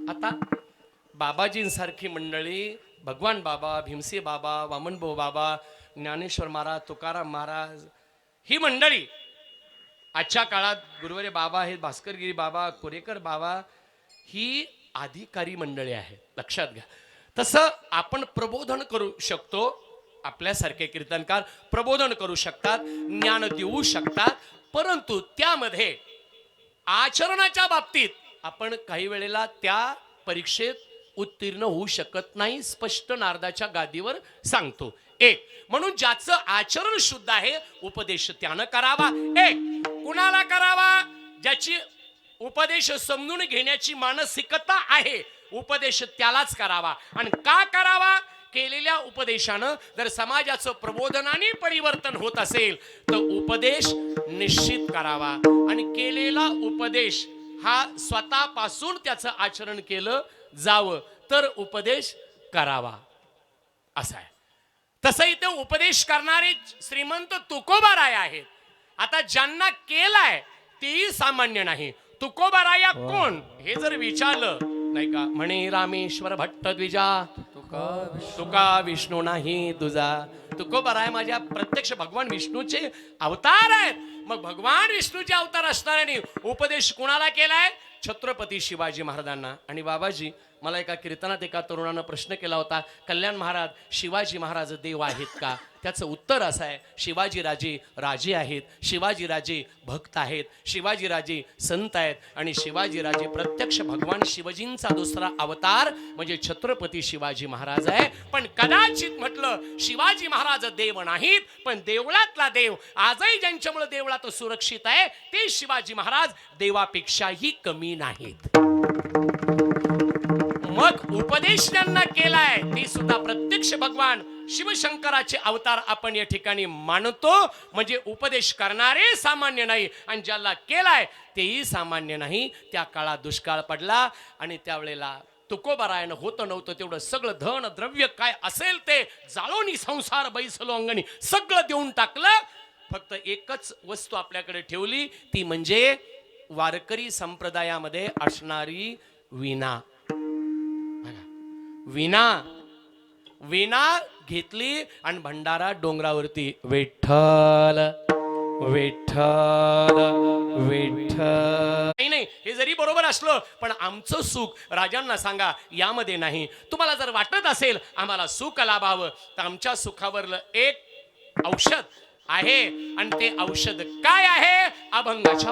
आता बाबाजींसारखी मंडळी, भगवान बाबा, भीमसे बाबा, वामनभाऊ बाबा, ज्ञानेश्वर महाराज, तुकाराम महाराज, ही मंडळी आजच्या काळात गुरुवारी बाबा आहेत, भास्करगिरी बाबा, कोरेकर बाबा, ही अधिकारी मंडळी आहे. लक्षात घ्या. तसं आपण प्रबोधन करू शकतो. आपल्यासारखे कीर्तनकार प्रबोधन करू शकतात, ज्ञान देऊ शकतात, परंतु त्यामध्ये आचरणाच्या बाबतीत आपण काही वेळेला त्या परीक्षेत उत्तीर्ण होऊ शकत नाही, स्पष्ट नारदाच्या गादीवर सांगतो. एक म्हणून ज्याचं आचरण शुद्ध आहे उपदेश त्यानं करावा. एक कुणाला करावा? ज्याची उपदेश समजून घेण्याची मानसिकता आहे, उपदेश त्यालाच करावा. आणि का करावा? केलेल्या उपदेशानं जर समाजाचं प्रबोधनाने परिवर्तन होत असेल तर उपदेश निश्चित करावा. आणि केलेला उपदेश हा स्वतःपासून त्याचं आचरण केलं जावं तर उपदेश करावा असा आहे. तसंही ते उपदेश करणारे श्रीमंत तुकोबाराय आहेत. आता ज्यांना केलाय तेही सामान्य नाही. तुकोबाराया कोण हे जर विचारलं नाही का, म्हणे रामेश्वर भट्ट द्विजा तुका विष्णू नाही तुझा. तुकोबाराय माझ्या प्रत्यक्ष भगवान विष्णूचे अवतार आहेत. मग भगवान विष्णूचे अवतार असणाऱ्याने उपदेश कुणाला केलाय? छत्रपती शिवाजी महाराजांना. आणि बाबाजी, मला एका कीर्तनात एका तरुणानं प्रश्न केला होता, कल्याण महाराज शिवाजी महाराज देव आहेत का? त्याचं उत्तर असं आहे, शिवाजी राजे राजे आहेत, शिवाजी राजे भक्त आहेत, शिवाजी राजे संत आहेत आणि शिवाजी राजे प्रत्यक्ष भगवान शिवजींचा दुसरा अवतार म्हणजे छत्रपती शिवाजी महाराज आहे. पण कदाचित म्हटलं शिवाजी महाराज देव नाहीत, पण देवळातला देव आजही ज्यांच्यामुळे देवळात सुरक्षित आहे ते शिवाजी महाराज देवापेक्षाही कमी नाहीत. मग उपदेश त्यांना केलाय ते सुद्धा प्रत्यक्ष भगवान शिवशंकराचे अवतार आपण या ठिकाणी मानतो. म्हणजे उपदेश करणारे सामान्य नाही आणि ज्याला केलाय तेही सामान्य नाही. त्या काळात दुष्काळ पडला आणि त्यावेळेला तुकोबारायनं होतं नव्हतं तेवढं सगळं धन द्रव्य काय असेल ते जाळोनी संसार बैसलो अंगणी सगळं देऊन टाकलं. फक्त एकच वस्तू आपल्याकडे ठेवली, ती म्हणजे वारकरी संप्रदायामध्ये असणारी वीणा. वीणा वीणा घेतली आणि भंडारा डोंगरावरती विठ्ठल विठ्ठल विठ्ठल. नाही, हे जरी बरोबर असलं पण आमचं सुख राजांना सांगा यामध्ये नाही. तुम्हाला जर वाटत असेल आम्हाला सुख लाभावं तर आमच्या सुखावरलं एक औषध आहे आणि ते औषध काय आहे? अभंगाच्या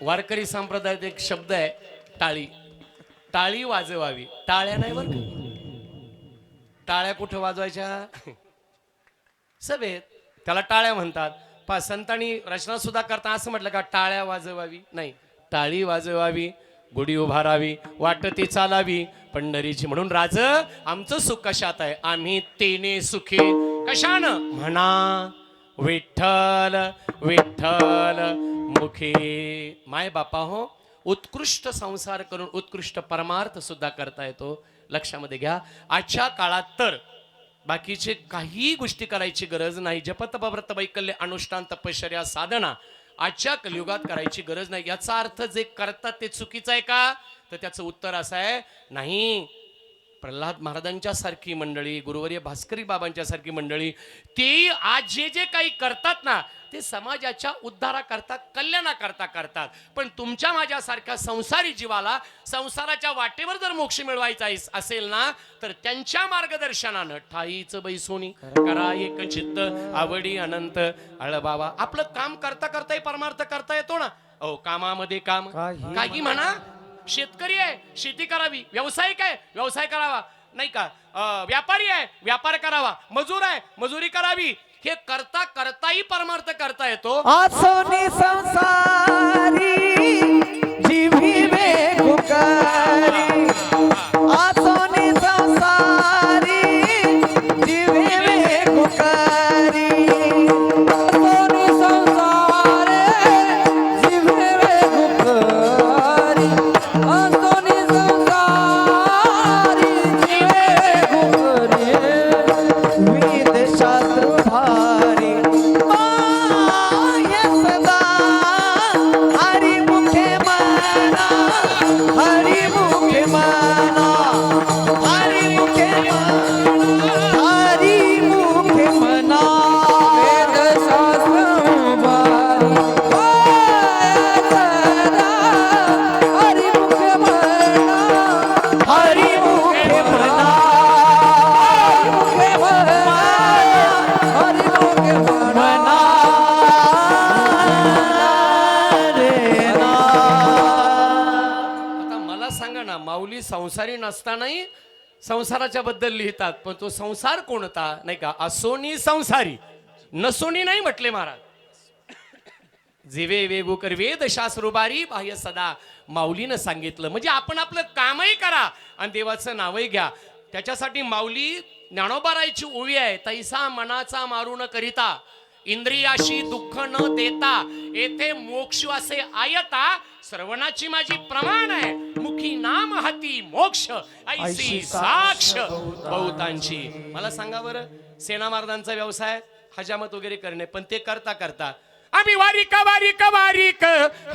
वारकरी संप्रदायात एक शब्द आहे टाळी. टाळी वाजवावी. टाळ्या नाही बरं का. टाळ्या कुठं वाजवायच्या? सभेत त्याला टाळ्या म्हणतात. संतांनी रचना सुद्धा करता असं म्हटलं का टाळ्या वाजवावी? नाही, टाळी वाजवावी, गुढी उभारावी, वाटती चालावी पंढरीची. म्हणून राज आमचं सुख कशात आहे? आम्ही तेने सुखी. कशानं? म्हणा विठ्ठल विठ्ठल मुखी. माय बापा हो, उत्कृष्ट संसार करून उत्कृष्ट परमार्थ सुद्धा करता येतो. लक्षामध्ये घ्या, आजच्या काळात तर बाकीचे काही गोष्टी करायची गरज नाही. जपतप व्रत वैकल्य अनुष्ठान तपश्चर्या साधना आजच्या कलियुगात करायची गरज नाही. याचा अर्थ जे करतात ते चुकीचं आहे का? तर त्याचं उत्तर असं आहे, नाही. प्रल्हाद महाराजांच्या सारखी मंडळी, गुरुवर्य भास्करी बाबांच्या सारखी मंडळी, ते आज जे जे काही करतात ना, ते समाजाच्या उद्धाराकरता कल्याणाकरता करतात. पण तुमच्या माझ्यासारख्या संसारी जीवाला संसाराच्या वाटेवर जर मोक्ष मिळवायचा असेल ना, तर त्यांच्या मार्गदर्शनानं ठाईच बैसोनी करा एक चित्त आवडी अनंत बाबा. आपलं काम करता करताही परमार्थ करता येतो ना. अहो, कामामध्ये काम काही म्हणा. शेतकरी आहे, शेती करावी. व्यावसायिक आहे, व्यवसाय करावा, नाही का. व्यापारी आहे, व्यापार करावा. मजूर आहे, मजुरी करावी. हे करता करताही परमार्थ करता येतो. आसोनी संसारी जीवी बेगुकारी, आसोनी संसारी जीवी बेगुकारी, आसोनी संसारे जीवी बेगुकारी, आसोनी संसारी जीवी बेगुकारी, वेद शास्त्र भारी माय सदा हरि मुखे मना, हरि मुखे मना, हरि मुखे मना, हरि मुखे मना, वेद शास्त्र भारी माय सदा हरि मुखे मना, हरि मुखे मना, हरि मुखे मना, हरि मुखे मना रे ना. आता मला सांगा ना, माऊली संसारी नसतानाही संसाराच्या बद्दल लिहितात, पण तो संसार कोणता, नाही का. असोनी संसारी, नसोनी नाही म्हटले महाराज. जीवे वेगुकर वेद शास्त्रोबारी बाह्य सदा, माऊलीनं सांगितलं. म्हणजे आपण आपलं कामही करा आणि देवाचं नावही घ्या. त्याच्यासाठी माऊली ज्ञानोबारायची ओवी आहे, तैसा मनाचा मारू न करिता, इंद्रियाशी दुःख न देता, येथे मोक्ष असे आयता, श्रवणाची माझी प्रमाण आहे, मुखी नाम हाती मोक्ष, ऐसी साक्ष बहुतांची. मला सांगा बरं, सेना महाराजांचा व्यवसाय हजामत वगैरे करणे, पण ते करता करता आम्ही वारिक वारिक वारिक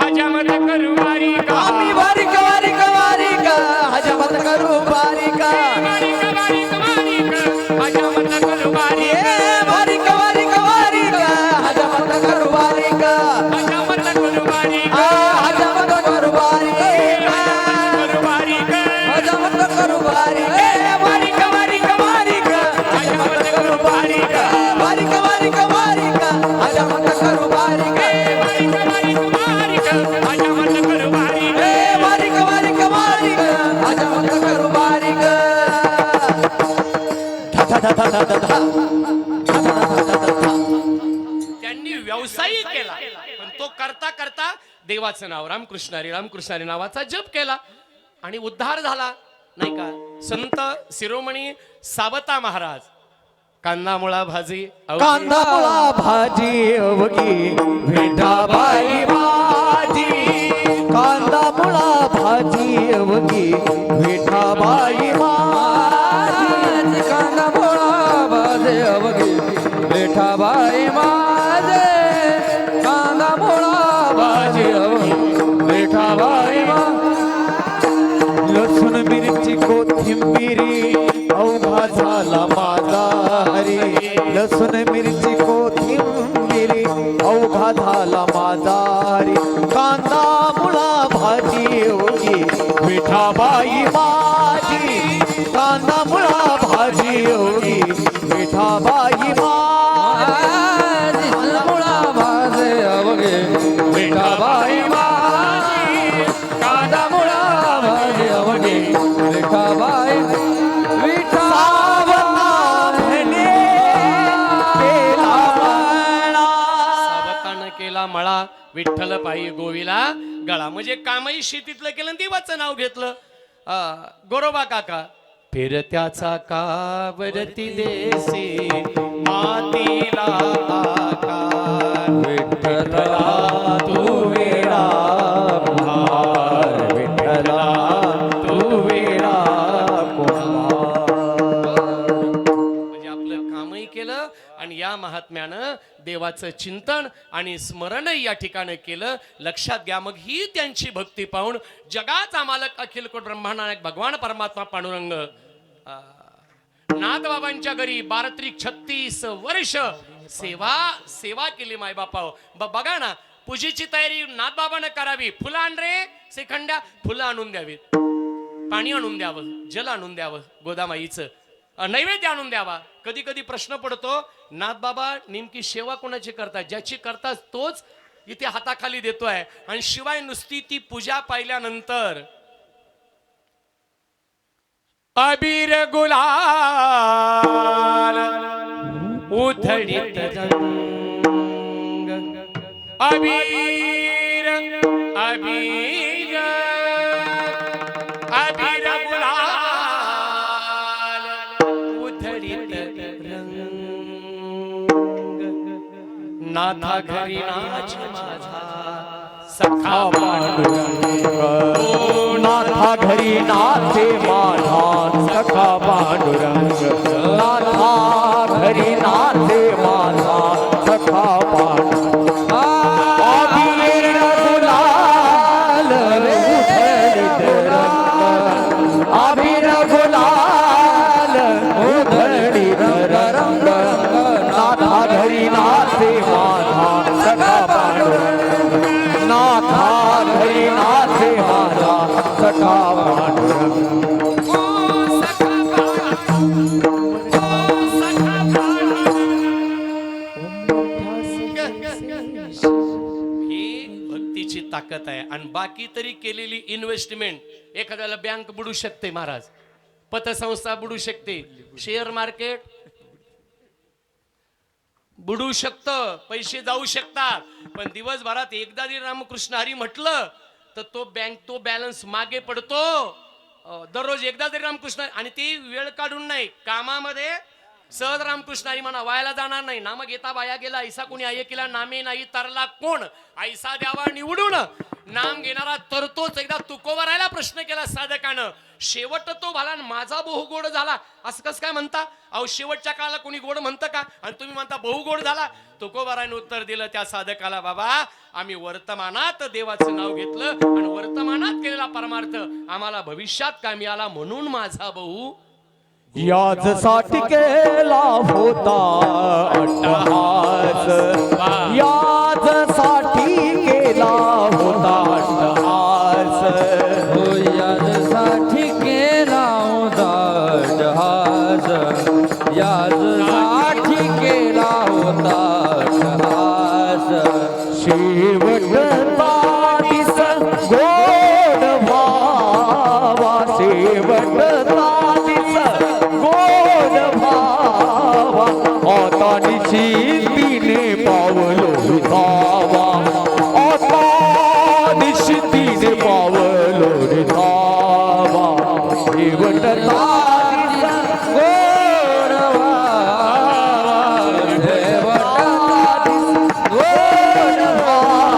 हजामत करू वारिक, आम्ही वारिक वारिक वारिक हजामत करू वारिक, वारिक वारिक वारिक हजामत करू वारिक, वारिक वारिक वारिक हजामत करू वारिक, हजामत करू वारिक, हजामत करू वारिक, करू वारिक, हजामत करू वारिक, वारिक वारिक वारिक हजामत करू वारिक, वारिक वारिक वारिक हजामत करू वारिक, वारिक वारिक वारिक हजामत करू वारिक, वारिक वारिक वारिक हजामत करू वारिक. त्यांनी व्यवसायही केला, पण तो करता करता देवाचं नाव रामकृष्ण हरी रामकृष्ण हरी नावाचा जप केला आणि उद्धार झाला, नाही का. संत शिरोमणी सावता महाराज, कांदा मुळा भाजी अवघी, कांदा मुळा भाजी अवघी विठाबाई माझी, कांदा मुळा भाजी अवघी विठाबाई माझी, कांदा मुळा भाजी अवघी विठाबाई माझे, कांदा मुळा भाजी अवघी विठाबाई माझी, लसूण मिरची कोथिंबिरी अवघा झाला माझा हरी, लसूण मिरची कोथिंबिरी अवघा झाला माझा हरी, कांदा मुळा भाजी अवघी विठाबाई माझी, कांदा मुळा भाजी अवघी विठाबाई माझी, मुळा भाजी अवघी विठाबाई माझी, कांदा मुळा भाजी अवघी विठाबाई सावतानं केला मळा, विठ्ठल पायी गोविला गळा. म्हणजे कामही शेतीतलं केलं आणि देवाचं नाव घेतलं. गोरोबा काका, फिरत्याचा का वरती देसी मातीला आका, कामही केलं आणि या महात्म्यानं देवाचं चिंतन आणि स्मरणही या ठिकाणी केलं. लक्षात घ्या, मग ही त्यांची भक्ती पाहून जगाचा मालक अखिल कोट ब्रह्मांड नायक भगवान परमात्मा पांडुरंग नाथबाबांच्या घरी 32 वर्ष सेवा केली मायबापा. बघा ना, पूजेची तयारी नाथबाबानं करावी. फुलं आण रे श्रीखंड्या, फुलं आणून द्यावीत, पाणी आणून द्यावं, जल आणून द्यावं, गोदामाईचं नैवेद्य आणून द्यावा. कधी कधी प्रश्न पडतो, नाथबाबा नेमकी सेवा कोणाची करतात? ज्याची करतात तोच इथे हाताखाली देतोय. आणि शिवाय नुसती ती पूजा पाहिल्यानंतर अबीर गुलाल उधळीत रंग, अबीर अबीर अबीर गुलाल उधळीत रंग, नाथा घरी नाच माझा सखा पांडुरंग, नाथा घरी नाचे माझा सखा पांडुरंग, नाथा घरी नाचे माझा सखा पांडुरंग. अबीर गुलाल उधळीत रंग, अबीर गुलाल उधळीत रंग, नाथा घरी नाचे माझा सखा पांडुरंग, नाथा घरी नाचे माझा सखा पांडुरंग. ही भक्तीची ताकद आहे. आणि बाकी तरी केलेली इन्व्हेस्टमेंट, एखाद्याला बँक बुडू शकते महाराज, पतसंस्था बुडू शकते, शेअर मार्केट बुडू शकतं, पैसे जाऊ शकतात, पण दिवसभरात एकदा जरी रामकृष्ण हरी म्हटलं तर तो बॅलन्स मागे पडतो. दररोज एकदा तरी रामकृष्ण, आणि ती वेळ काढून नाही, कामामध्ये सहज रामकृष्ण हरी म्हणा, वायाला जाणार नाही. नाम घेता वाया गेला, ऐसा कोणी ऐकिला नामे नाही तरला कोण, ऐसा द्यावा निवडून. नाम घेणारा तरतोच. एकदा तुकोबरायला प्रश्न केला साधकानं, शेवट तो भाला माझा बहु गोड झाला, असं कसं काय म्हणता? अहो शेवटच्या काळाला कोणी गोड म्हणतं का? आणि तुम्ही म्हणता बहु गोड झाला. तुकोबरायनं उत्तर दिलं त्या साधकाला, बाबा आम्ही वर्तमानात देवाचं नाव घेतलं आणि वर्तमानात केलेला परमार्थ आम्हाला भविष्यात कामी आला, म्हणून माझा बहु याचसाठी केला होता अट्टहास, याचसाठी केला होता अट्टहास, याचसाठी केला होता अट्टहास, याचसाठी केला होता अट्टहास. शेवटचा दिस गोड भावा, शेवटचा आता निशितीने पावलो धावा, आता निशितीने पावलो धावा, शेवटचा गोड भावा, शेवटचा गोड भावा,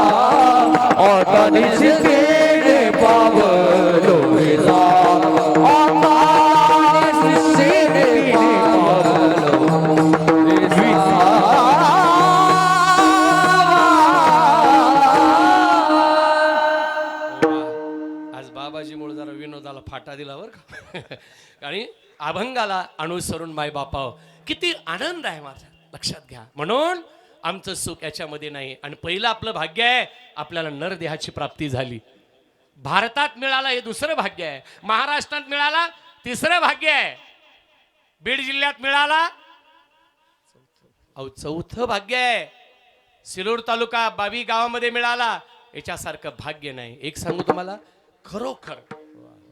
आता निशितीने पावलो धावा, आता निशितीने विनोदाला फाटा दिला बरं का. आणि अभंगाला अनुसरून माय बापा किती आनंद आहे माझा, लक्षात घ्या. म्हणून आमचं सुख याच्यामध्ये नाही. आणि पहिलं आपलं भाग्य आहे, आपल्याला नरदेहाची प्राप्ती झाली. भारतात मिळाला हे दुसरं भाग्य आहे, महाराष्ट्रात मिळाला तिसरं भाग्य आहे, बीड जिल्ह्यात मिळाला चौथं भाग्य आहे, सिल्लोड तालुका बावी गावामध्ये मिळाला, याच्यासारखं भाग्य नाही. एक सांगू तुम्हाला, खरोखर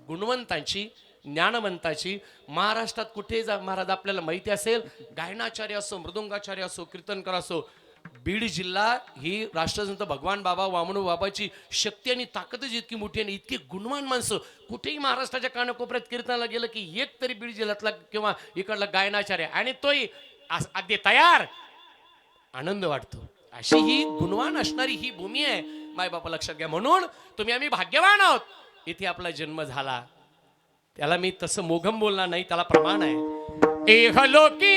गुणवंतांची ज्ञानवंताची महाराष्ट्रात कुठे जा महाराज आपल्याला माहिती असेल, गायनाचार्य असो, मृदुंगाचार्य असो, कीर्तनकर असो, बीड जिल्हा ही राष्ट्रसंत भगवान बाबा वामनू बाबाची शक्ती आणि ताकदच इतकी मोठी आणि इतकी गुणवान माणसं. कुठेही महाराष्ट्राच्या कानाकोपऱ्यात कीर्तनाला गेलं की एक तरी बीड जिल्ह्यातला किंवा इकडला गायनाचार्य, आणि तोही अगदी तयार. आनंद वाटतो. अशी ही गुणवान असणारी ही भूमी आहे माय बापा, लक्षात घ्या. म्हणून तुम्ही आम्ही भाग्यवान आहोत, इथे आपला जन्म झाला. त्याला मी तसं मोघम बोलणार नाही, त्याला प्रमाण आहे. एहलोकी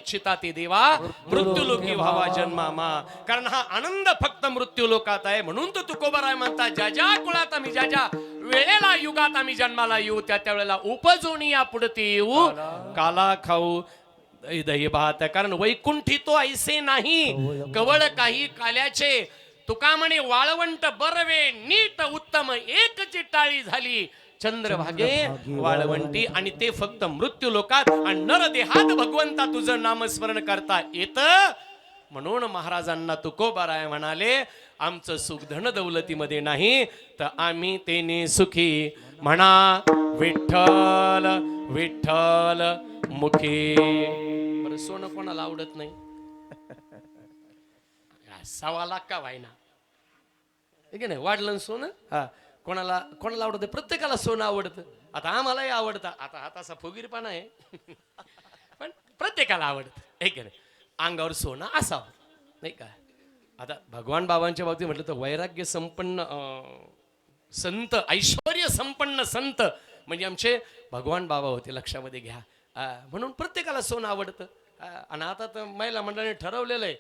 इच्छिता ते देवा मृत्यूलोकी व्हावा जन्मामा. कारण हा आनंद फक्त मृत्यूलोकात आहे. म्हणून तो तुकोबाराय म्हणतात, ज्या ज्या कुळात आम्ही ज्या ज्या वेळेला युगात आम्ही जन्माला येऊ त्या त्यावेळेला उपजोनी या पुढते येऊ काला खाऊ दही भात. कारण वैकुंठी तो ऐसे नाही कवळ काही काल्याचे. तुका म्हणे वाळवंट बरवे नीट उत्तम एकची टाळी झाली चंद्रभागे वाळवंटी. आणि ते फक्त मृत्यू लोकात. आणि नरदेहात भगवंता तुझं नामस्मरण करता येत. म्हणून महाराजांना तुकोबाराय म्हणाले, आमचं सुख धन दौलतीमध्ये नाही तर आम्ही तेने सुखी. म्हणा विठ्ठल विठ्ठल मुखी. बरं सोनं कोणाला आवडत नाही? 1.25 लाख का व्हायना ठीक आहे नाही वाढलं सोनं. हा कोणाला कोणाला आवडतं? प्रत्येकाला सोनं आवडतं. आता आम्हालाही आवडतं. आता हा तसा फुगीरपणा आहे पण प्रत्येकाला आवडतं हे की नाही. अंगावर सोनं असावं नाही का. आता भगवान बाबांच्या बाबतीत म्हटलं तर वैराग्य संपन्न संत, ऐश्वर्य संपन्न संत म्हणजे आमचे भगवान बाबा होते, लक्षामध्ये घ्या. म्हणून प्रत्येकाला सोनं आवडतं. आणि आता तर महिला मंडळाने ठरवलेलं आहे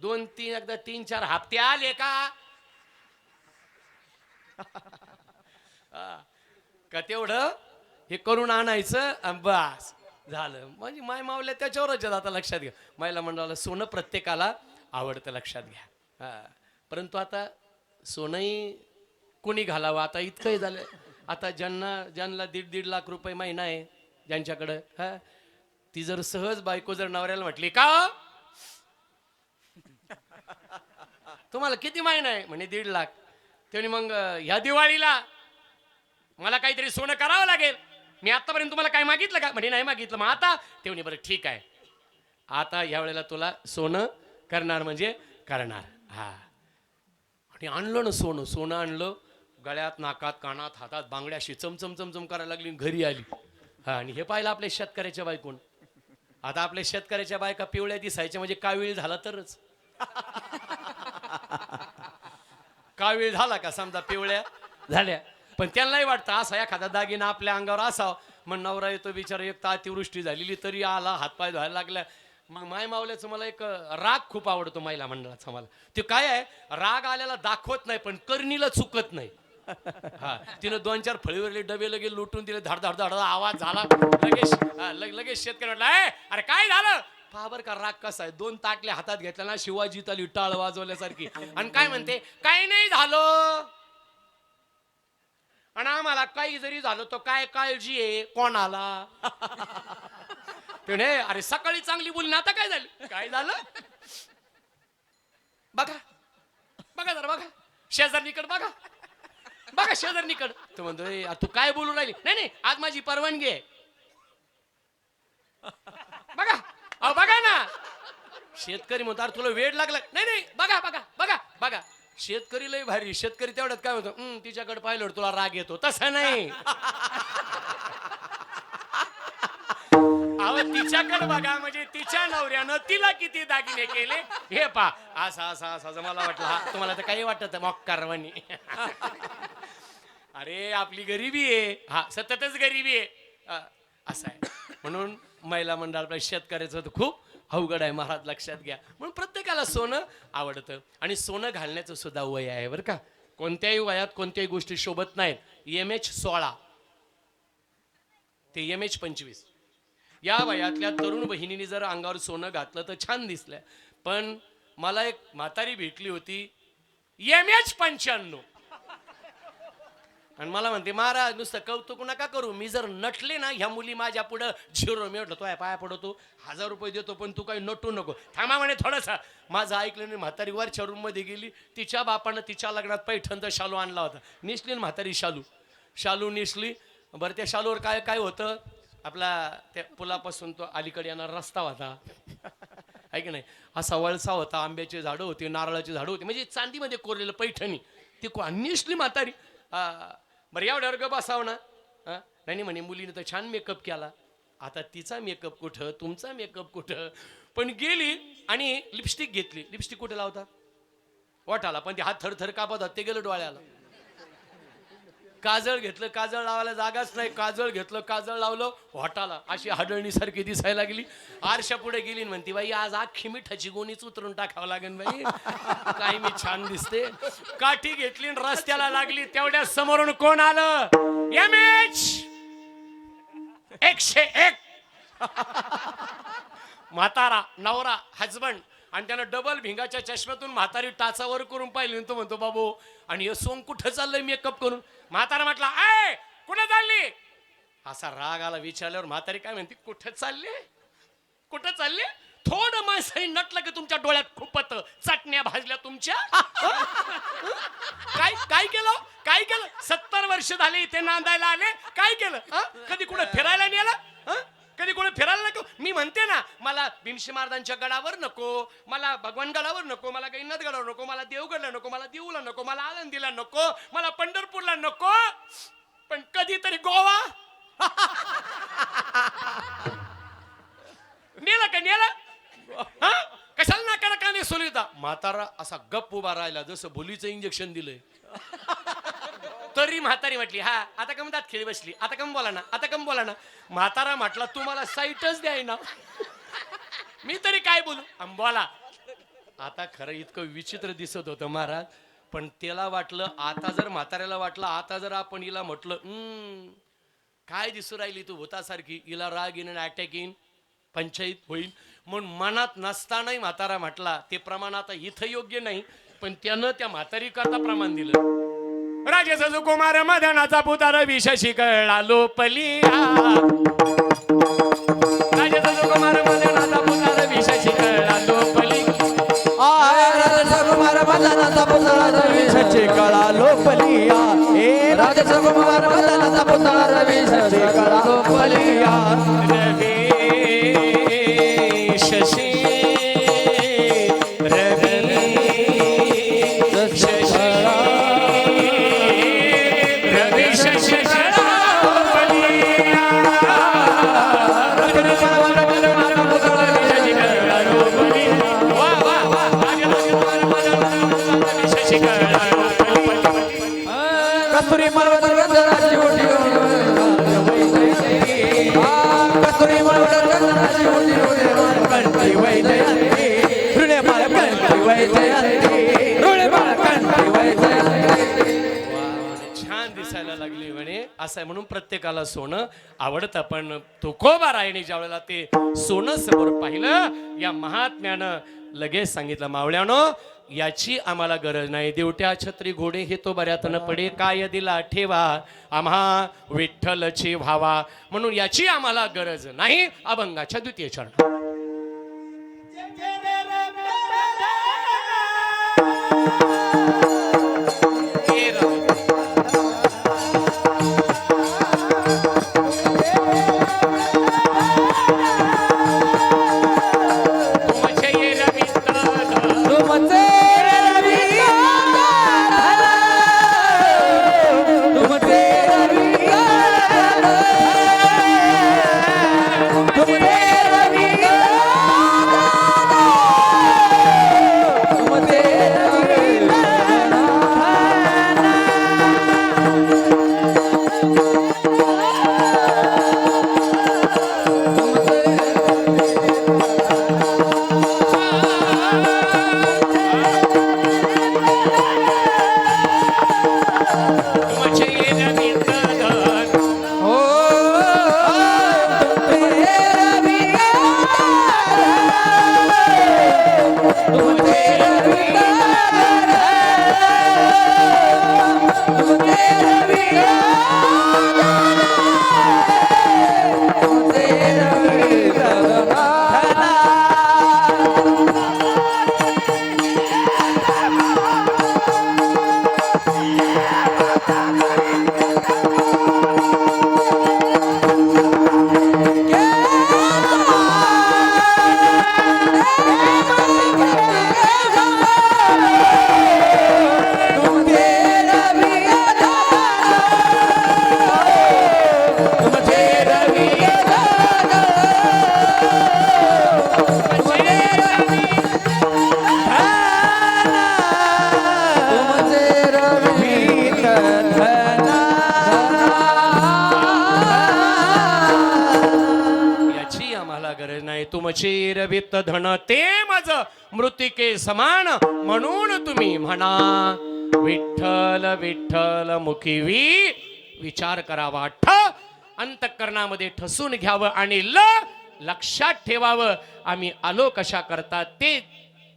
2-3 एकदा 3-4 हप्ते आले का का तेवढं हे करून आणायचं बस झालं. म्हणजे माय मावल्या त्याच्यावरच आता लक्षात घ्या. महिला मंडळाला सोनं प्रत्येकाला आवडतं, लक्षात घ्या. परंतु आता सोनंही कोणी घालावं आता इतकंही झालं. आता ज्यांना 1.5 लाख रुपये महिना आहे ज्यांच्याकडं, ती जर सहज बायको जर नवऱ्याला म्हटली का तुम्हाला किती महिना आहे म्हणे 1.5 लाख. तेवढी मग ह्या दिवाळीला मला काहीतरी सोनं करावं लागेल. मी आतापर्यंत तुम्हाला काय मागितलं का म्हणे नाही मागितलं. मग आता तेवढी बरं ठीक आहे आता ह्या वेळेला तुला सोनं करणार म्हणजे करणार. हा आणि आणलं ना सोनं. सोनं आणलं गळ्यात नाकात कानात हातात बांगड्याशी चमचम चमचम करायला लागली घरी आली. हा आणि हे पाहिलं आपल्या शेतकऱ्याच्या बायकोन. आता आपल्या शेतकऱ्याच्या बायका पिवळ्या दिसायच्या म्हणजे कावीळ झाला तरच. कावीळ झाला का समजा पिवळ्या झाल्या पण त्यांनाही वाटतं असा एखादा दागिना आपल्या अंगावर असावं. मग नवरा येतो बिचारा, एक तर अतिवृष्टी झालेली तरी आला, हातपाय धुवायला लागला. मग माय मावल्याचं मला एक राग खूप आवडतो महिला मंडळाचा. मला ते काय आहे, राग आल्याला दाखवत नाही पण करणीला चुकत नाही. हा तिनं 2-4 फळीवरले डबे लगे लुटून दिले, धड धड धड आवाज झाला. लगेच शेतकरी म्हटलं अरे काय झालं पाबर का राग कसा आहे. 2 ताटले हातात घेतल्या ना शिवाजी ताली टाळ वाजवल्यासारखी. आणि काय म्हणते काही नाही झालं. आणि आम्हाला काही जरी झालं तर काय काळजी आहे कोणाला. अरे सकाळी चांगली बोलली आता काय झालं. काय झालं बघा बघा जरा बघा शेजारणीकडे बघा बघा शेजारणीकडे. तो म्हणतोय तू काय बोलून राहिली. नाही आज माझी परवानगी आहे. बघा अहो बघा ना. शेतकरी म्हणतो अरे तुला वेळ लागला. नाही बघा बघा बघा बघा. शेतकरी लय भारी. शेतकरी तेवढ्यात काय होतं तिच्याकडे पाहिलं तुला राग येतो. तसं नाही. अहो तिच्याकडे बघा म्हणजे तिच्या नवऱ्यानं तिला किती दागिने केले हे पा. असं मला वाटलं हा तुम्हाला तर काही वाटत मॉक्कारवाणी. अरे आपली गरिबी आहे. हा सततच गरिबी आहे असं आहे. म्हणून महिला मंडळाला शेतकऱ्याचं तर खूप अवघड आहे महाराज, लक्षात घ्या. म्हणून प्रत्येकाला सोनं आवडतं. आणि सोनं घालण्याचं सुद्धा वय आहे बरं का. कोणत्याही वयात कोणत्याही गोष्टी शोभत नाहीत. MH 16 ते MH 25 या वयातल्या तरुण बहिणीने जर अंगावर सोनं घातलं तर छान दिसलं. पण मला एक म्हातारी भेटली होती MH 95 आणि मला म्हणते महाराज नुसतं कौतुक नका करू. मी जर नटले ना ह्या मुली माझ्या पुढं 0. मी म्हटलं तो पाया पडतो 1000 रुपये देतो पण तू काही नटू नको. थांबा म्हणे थोडंसं. माझं ऐकलं नाही. म्हातारी वरच्या रूम मध्ये गेली. तिच्या बापानं तिच्या लग्नात पैठणचा शालू आणला होता. निसली म्हातारी शालू निसली. बरं त्या शालूवर काय काय होतं आपला त्या पुलापासून तो अलीकडे येणार रस्ता होता आहे की नाही. असा वळसा होता. आंब्याचे झाडं होते, नारळाची झाडं होती, म्हणजे चांदीमध्ये कोरलेलं पैठणी. ती निसली म्हातारी. बरं एवढ्यावर ग बसावं ना. नाही म्हणे मुलीने तर छान मेकअप केला. आता तिचा मेकअप कुठं तुमचा मेकअप कुठं. पण गेली आणि लिपस्टिक घेतली. लिपस्टिक कुठे लावता ओठाला पण ते हात थरथर कापत होत ते गेलं डोळ्याला. काजळ घेतलं, काजळ लावायला जागाच नाही, काजळ घेतलं, काजळ लावलं, वाटाला अशी हाडळणीसारखी दिसायला लागली. आरशा पुढे गेली आणि म्हणती, बाई आज अख्खी मिठाची गोणीच उतरून टाकावं लागेल बाई, काय मी छान दिसते. काठी घेतली आणि रस्त्याला लागली. तेवढ्या समोरून कोण आलं? MH 101 म्हातारा नवरा हजबंड. आणि त्यानं डबल भिंगाच्या चष्म्यातून म्हातारी टाचावर करून पाहिली. तो म्हणतो, बाबू आणि हे सोंग कुठं चाललंय मेकअप करून? म्हातारा म्हटला, ए कुठं चालली? असा राग आला. विचारल्यावर म्हातारी काय म्हणते, कुठं चालले? कुठं चालले? थोडं माणसं नटलं की तुमच्या डोळ्यात खुपत, चटण्या भाजल्या तुमच्या. काय काय केलं? काय केलं? 70 वर्ष झाले इथे नांदायला आले, काय केलं? कधी कुठं फिरायला नेलं? कधी कोणी फिरायला नको? मी म्हणते ना, मला भीमशी महाराजांच्या गडावर नको, मला भगवान गडावर नको, मला गैनाथ गडावर नको, मला देवगडला नको, मला देऊला नको, मला आळंदीला नको, मला पंढरपूरला नको, पण कधीतरी गोवा नेला का? नेला कशाला नाकाला का नाही सोलिता? म्हातारा असा गप उभा राहिला, जसं भुलीचं इंजेक्शन दिलंय. तरी म्हातारी म्हटली, हा आता कम दात खेळी बसली, आता कम बोला ना, आता कम बोला ना. म्हातारा म्हटला, तू मला साईटच द्याय ना, मी तरी काय बोलू? बोला. आता खरं इतकं विचित्र दिसत होतं महाराज, पण त्याला वाटलं, आता जर म्हाताऱ्याला वाटलं, आता जर आपण हिला म्हटलं, काय दिसू राहिली तू भूतासारखी, हिला राग येईन, अटॅक येईन, पंचायत होईल, म्हणून मनात नसतानाही म्हातारा म्हटला. ते प्रमाण आता इथं योग्य नाही, पण त्यानं त्या म्हातारी करता प्रमाण दिलं. राजेचा जो कुमार मदनाचा पुतार विषशी कळला लोपलिया. राजेचा जो कुमार मदनाचा पुतार विषशी कळला लोपली. राजेचा कुमार मदनाचा पुतार विषशी कळला लोपलिया. राजेचा कुमार मदनाचा पुतार विषशी कळला लोपलिया. रवी शशी कस्तुरी मलवडर गंधराची ओटी कस्तुरी मलवडर गंधराची ओटी कंठी वैजयंती ऋणे बाळ कंठी वैजयंती ऋणे बाळ कंठी वैजयंती. छान दिसायला लागली म्हणे. असं आहे म्हणून प्रत्येकाला सोनं आवडतं, पण तुकोबा रायने ज्या वेळेला ते सोनं समोर पाहिलं, या महात्म्यानं लगेच सांगितलं, मावळ्यानो याची आम्हाला गरज नाही. देवट्या छत्री घोडे हे तो बऱ्यातन पडे, काय दिला ठेवा आम्हा विठ्ठलची व्हावा, म्हणून याची आम्हाला गरज नाही. अभंगाच्या द्वितीय चरण. तुमचे रवी तुमचे रवित धन ते मज मृतिके समान म्हणून तुम्ही म्हणा विठ्ठल विठ्ठल मुखीवी विचार करावा अंतःकरणामध्ये ठसून घ्यावं आणि लक्षात ठेवावं आम्ही आलो कशा करता ते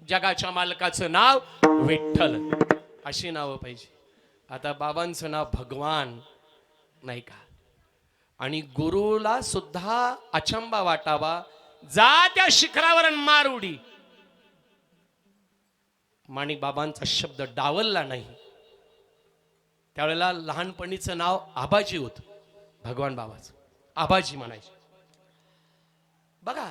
जगाच्या मालकाचं नाव विठ्ठल अशी नावं पाहिजे. आता बाबांचं नाव भगवान नाही का आणि गुरुला सुद्धा अचंबा वाटावा जा त्या शिखरावर मार उडी. माणिक बाबांचा शब्द डावलला नाही. त्यावेळेला लहानपणीचं नाव आबाजी होतं. भगवान बाबाचं आबाजी म्हणायचे. बघा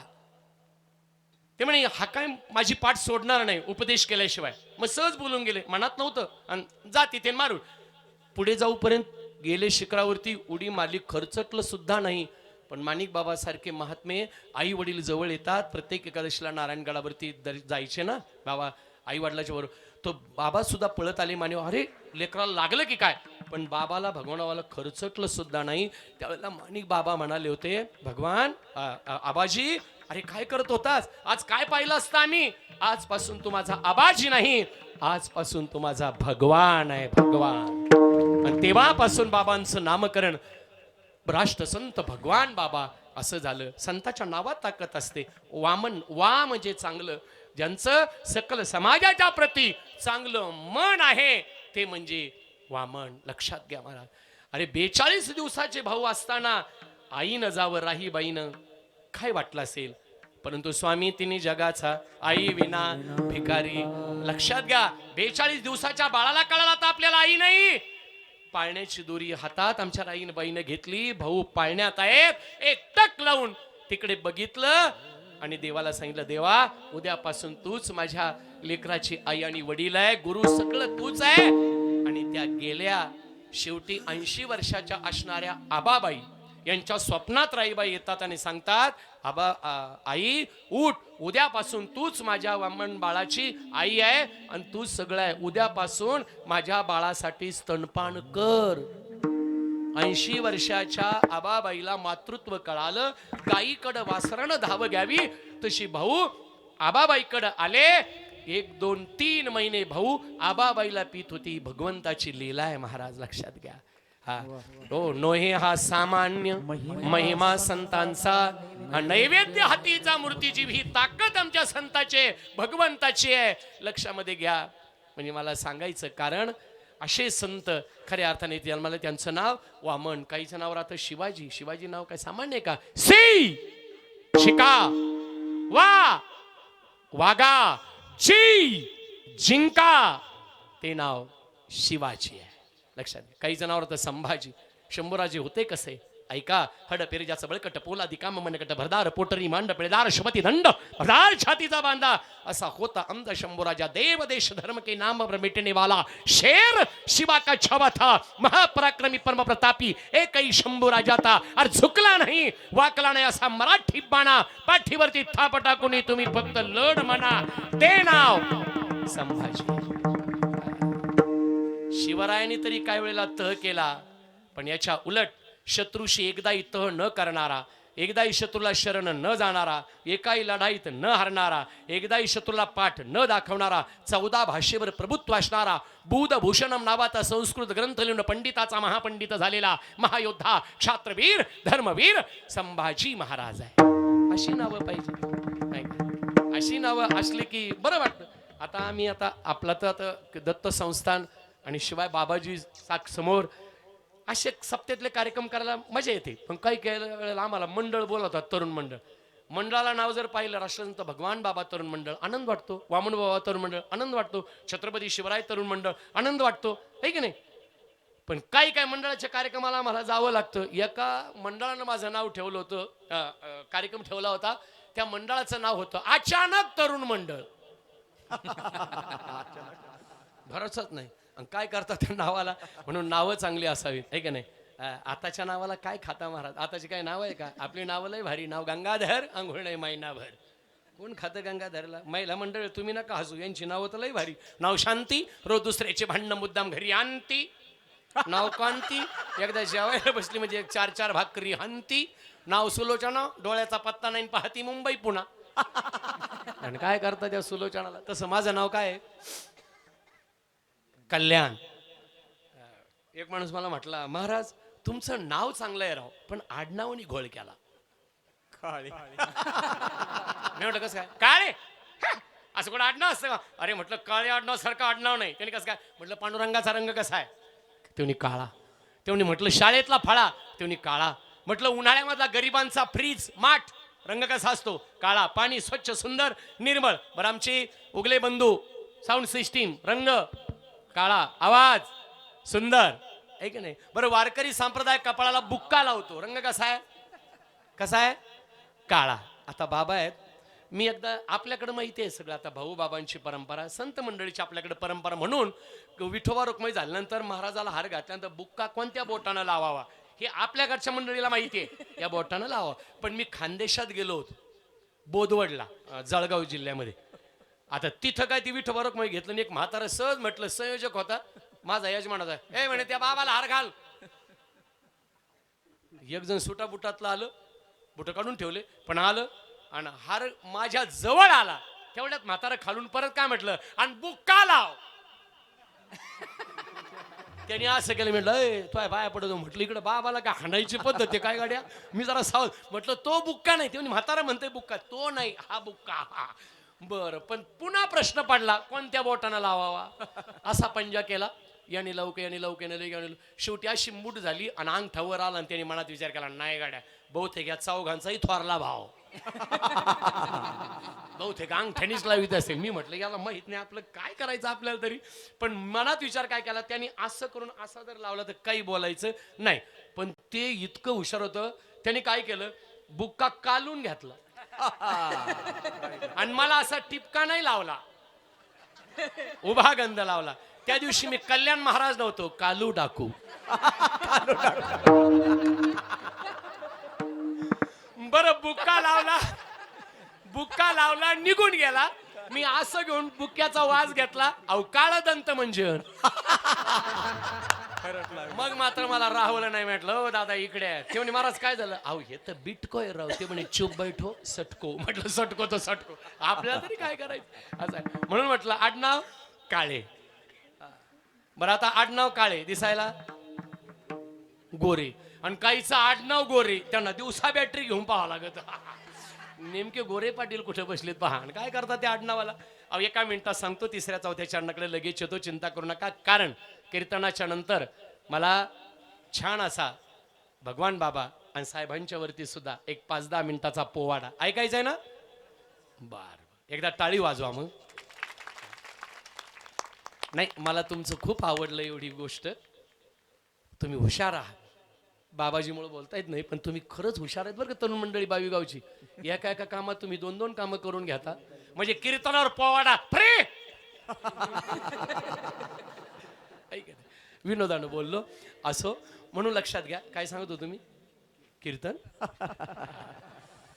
ते म्हणे हा काय माझी पाठ सोडणार नाही उपदेश केल्याशिवाय. मग सहज बोलून गेले मनात नव्हतं आणि जा तिथे मारून पुढे जाऊपर्यंत गेले शिखरावरती उडी मारली खर्चटलं सुद्धा नाही. पण माणिक बाबा सारखे महात्मे आई वडील जवळ येतात. प्रत्येक एकादशीला नारायणगडावरती जायचे ना बाबा आई वडिलाच्या बरोबर. तो बाबा सुद्धा पळत आले माने अरे लेकराला लागलं की काय. पण बाबाला भगवानावाला खर्चटलं सुद्धा नाही. त्यावेळेला माणिक बाबा म्हणाले होते भगवान आबाजी अरे काय करत होतास आज काय पाहिलं असतं आम्ही. आजपासून तू माझा आबाजी नाही आजपासून तू माझा भगवान आहे भगवान. आणि तेव्हापासून बाबांचं नामकरण राष्ट्रसंत भगवान बाबा असं झालं. संताच्या नावात ताकद असते. वामन वा म्हणजे चांगलं ज्यांचं सकल समाजाच्या प्रती चांगलं मन आहे ते म्हणजे वामन. लक्षात घ्या महाराज. अरे 42 दिवसाचे भाऊ असताना आईनं जावं राहीबाईनं काय वाटलं असेल. परंतु स्वामी तिने जगाचा आई विना भिकारी. लक्षात घ्या 42 दिवसाच्या बाळाला कळाला तर आपल्याला आई नाही. पाळण्याची दोरी हातात आमच्या राईन बाईनं घेतली. भाऊ पाळण्यात आहेत एक टक लावून तिकडे बघितलं आणि देवाला सांगितलं देवा उद्यापासून तूच माझ्या लेकराची आई आणि वडील आहे गुरु सगळं तूच आहे. आणि त्या गेल्या शेवटी 80 वर्षाच्या असणाऱ्या आबाबाई यांच्या स्वप्नात राईबाई येतात आणि सांगतात आबा आई उठ उद्यापासून तूच माझ्या वामन बाळाची आई आहे आणि तूच सगळं आहे. उद्यापासून माझ्या बाळासाठी स्तनपान कर. 80 वर्षाच्या आबाबाईला मातृत्व कळालं. गाईकडं वासरानं धाव घ्यावी तशी भाऊ आबाबाईकडं आले. 1 2 3 महिने भाऊ आबाबाईला पीत होती. भगवंताची लीला आहे महाराज लक्षात घ्या. हा हो नोहे हा सामान्य महिमा संतांचा. हा नैवेद्य हातीचा मूर्तीची ही ताकद आमच्या संताचे भगवंताची आहे. लक्षामध्ये घ्या. म्हणजे मला सांगायचं कारण असे संत खऱ्या अर्थाने जन्माला त्यांचं नाव वामन. काहीचं नाव राहतं शिवाजी. शिवाजी नाव काय सामान्य आहे का. सी शिका वा वागा ची जिंका ते नाव शिवाजी आहे. लक्षात घ्या. काही जनावर तर संभाजी. शंभूराजे होते कसे ऐका. हड पेरजाचं बळकट पोलादी काम मनकट भरदार पोटरी मांड पेळदार शपती दंड भरदार छातीचा बांधा असा होता अंध शंभूराजा. देव देश धर्म के नाम पर मिटने वाला शेर शिवा का छावा था महापराक्रमी परम प्रतापी एकही शंभूराजा था. और झुकला नाही वाकला नाही असा मराठी बाणा पाठीवरती थाप टाकून तुम्ही फक्त लढ म्हणा ते नाव संभाजी. शिवरायांनी तरी काही वेळेला तह केला पण याच्या उलट शत्रूशी एकदाही तह न करणारा एकदाही शत्रूला शरण न जाणारा एकाही लढाईत न हरणारा एकदाही शत्रूला पाठ न दाखवणारा 14 भाषेवर प्रभुत्व असणारा बुधभूषणम नावाचा संस्कृत ग्रंथ लिहून पंडिताचा महापंडित झालेला महायोद्धा क्षात्रवीर धर्मवीर संभाजी महाराज आहे. अशी नावं पाहिजे नाही का. अशी नावं असली की बरं वाटतं. आता आम्ही आपला तर आता दत्त संस्थान आणि शिवाय बाबाजी समोर असे सप्त्यातले कार्यक्रम करायला मजा येते. पण काही वेळेला आम्हाला मंडळ बोलवतात तरुण मंडळ. मंडळाला नाव जर पाहिलं राष्ट्रसंत भगवान बाबा तरुण मंडळ आनंद वाटतो. वामन बाबा तरुण मंडळ आनंद वाटतो. छत्रपती शिवराय तरुण मंडळ आनंद वाटतो आहे की नाही. पण काही काही मंडळाच्या कार्यक्रमाला मला जावं लागतं. एका मंडळानं माझं नाव ठेवलं होतं कार्यक्रम ठेवला होता. त्या मंडळाचं नाव होतं अचानक तरुण मंडळ. भरोसाच नाही. काय करतात त्या नावाला म्हणून नावं चांगली असावीत आहे की नाही. आताच्या नावाला काय खाता महाराज. आताची काय नाव आहे का. आपली नावं लय भारी. नाव गंगाधर अंघोळ नाही महिनाभर. कोण खातं गंगाधरला. महिला मंडळ तुम्ही नका हसू यांची नावं तर लय भारी. नाव शांती रोज दुसऱ्याचे भांडणं मुद्दाम घरी आणती. नाव कांती एकदा जेवायला बसली म्हणजे 4 भाकरी हंती. नाव सुलोचना डोळ्याचा पत्ता नाही पाहती मुंबई पुणा आणि काय करता त्या सुलोचनाला. तसं माझं नाव काय आहे? कल्याण. एक माणूस मला म्हटला, महाराज तुमचं नाव चांगलं आहे राव, पण आडनावानी घोळ केला. काळे मी म्हटलं कसं काय? काळे असं कोण आडनाव असतं का? अरे म्हटलं काळे आडनाव सारखं आडनाव नाही. त्याने कसं काय? म्हटलं पांडुरंगाचा रंग कसा आहे? तेवढी काळा. तेवढी म्हटलं शाळेतला फळा, तेवढी काळा. म्हटलं उन्हाळ्यामधला गरिबांचा फ्रीज माठ रंग कसा असतो? काळा. पाणी स्वच्छ सुंदर निर्मळ. बरं आमची उगले बंधू साऊंड सिस्टीम रंग काळा, आवाज सुंदर आहे की नाही? बरं वारकरी संप्रदाय कपाळाला बुक्का लावतो, रंग कसा आहे? कसा आहे? काळा. आता बाबा आहेत, मी एकदा आपल्याकडे माहिती आहे सगळं, आता भाऊ बाबांची परंपरा, संत मंडळीची आपल्याकडे परंपरा, म्हणून विठोबा रुक्मिणी झाल्यानंतर महाराजाला हार घातल्यानंतर बुक्का कोणत्या बोटानं लावावा हे आपल्याकडच्या मंडळीला माहिती आहे, या बोटानं लावा. पण मी खानदेशात गेलो होतो, बोदवडला, जळगाव जिल्ह्यामध्ये. आता तिथं काय ती विठोबा रुक्मिणी घेतलं आणि एक म्हातारा सहज म्हटलं, संयोजक होता माझा यजमान होता, ए म्हणे त्या बाबाला हार घाल. एक जण सुटा बुटातलं आलं, बुट काढून ठेवले, पण आलं आणि हार माझ्या जवळ आला. तेवढ्यात म्हातारा खालून परत काय म्हटलं, आणि बुक्का लाव. त्यांनी असं केलं, म्हटलं तो पाया पडतो. म्हटलं इकडे बाबाला काय हाणायची पद्धत आहे काय गाड्या? मी जरा सावध म्हटलं, तो बुक्का नाही. ते म्हातारा म्हणते बुक्का, तो नाही, हा बुक्का. हा बरं. पण पुन्हा प्रश्न पडला, कोणत्या बोटानं लावावा? असा पंजा केला, याने लवके याने लवके याने. शेवटी अशी मूठ झाली आणि अंगठावर आला आणि त्याने मनात विचार केला, नाही गाड्या बहुतेक या चौघांचाही थोरला भाव बहुतेक अंगठ्यानीच लावित असेल. मी म्हटलं याला माहित नाही आपलं काय करायचं आपल्याला तरी. पण मनात विचार काय केला, त्यांनी असं करून असा जर लावला तर काही बोलायचं नाही. पण ते इतकं हुशार होतं, त्यांनी काय केलं, बुक्का कालून घेतला आणि मला असा टिपका नाही लावला, उभा गंध लावला. त्या दिवशी मी कल्याण महाराज नव्हतो, कालू डाकू. बरं बुक्का लावला निघून गेला. मी असं घेऊन बुक्क्याचा वास घेतला, अहो काळ दंत म्हणजे. मग मात्र मला राहुलं नाही. म्हटलं हो दादा इकडे. ते म्हणे महाराज काय झालं? अहो हे तर बिटकोय राव. ते म्हणे चुप बैठो सटको. म्हटलं सटको तर सटको, आपल्याला तरी काय करायचं असं. म्हणून म्हटलं आडनाव काळे. बरं आता आडनाव काळे दिसायला गोरे, आणि काहीचं आडनाव गोरे, त्यांना दिवसा बॅटरी घेऊन पाहावं लागत. नेमके गोरे पाटील कुठे बसलेत पहा, आणि काय करतात त्या आडनावाला. अहो एका मिनिटात सांगतो, तिसऱ्या चौथ्या चरणाकडे लगेच येतो, चिंता करू नका. कारण कीर्तनाच्या नंतर मला छान असा भगवान बाबा आणि साहेबांच्या वरती सुद्धा एक 5-10 मिनिटाचा पोवाडा ऐकायचा आहे ना. बर एकदा टाळी वाजवा मग. नाही मला तुमचं खूप आवडलं एवढी गोष्ट. तुम्ही हुशार आहात, बाबाजीमुळे बोलता येत नाही, पण तुम्ही खरंच हुशार आहेत बरं का तरुण मंडळी बावीगावची. एका एका कामात तुम्ही 2-2 कामं करून घेता. म्हणजे कीर्तनावर पोवाडा फ्री. विनोदानं बोललो असो, म्हणून लक्षात घ्या. काय सांगत होतो तुम्ही? कीर्तन.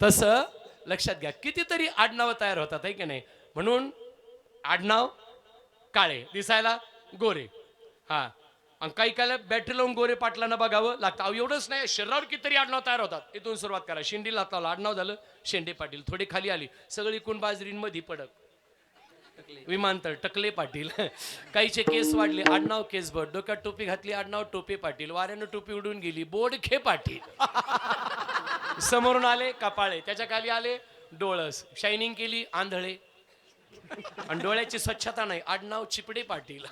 तसं लक्षात घ्या, कितीतरी आडनाव तयार होतात आहे की नाही. म्हणून आडनाव काळे दिसायला गोरे. हा आणि काही काय बॅटरी लावून गोरे पाटलांना बघावं लागतं. अहो एवढंच नाही, शरीरावर कितीतरी आडनाव तयार होतात. इथून सुरुवात करा. शेंडी लावला आडनाव झालं शेंडे पाटील. थोडी खाली आली सगळी कोण बाजरींमध्ये पडक विमानतळ टकले पाटील. काहीचे केस वाढले आडनाव केसभट. डोक्यात टोपी घातली आडनाव टोपे पाटील. वाऱ्यानं टोपी उडून गेली बोडखे पाटील. समोरून आले कपाळे, त्याच्या खाली आले डोळस. शायनिंग केली आंधळे, आणि डोळ्याची स्वच्छता नाही आडनाव चिपडे पाटील.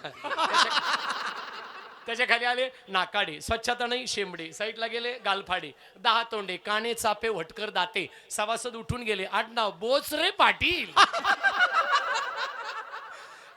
त्याच्या खाली आले नाकाडे, स्वच्छता नाही शेंबडे. साईडला गेले गालफाडे. 10 तोंडे, काने चापे वटकर दाते. सभासद उठून गेले आडनाव बोचरे पाटील.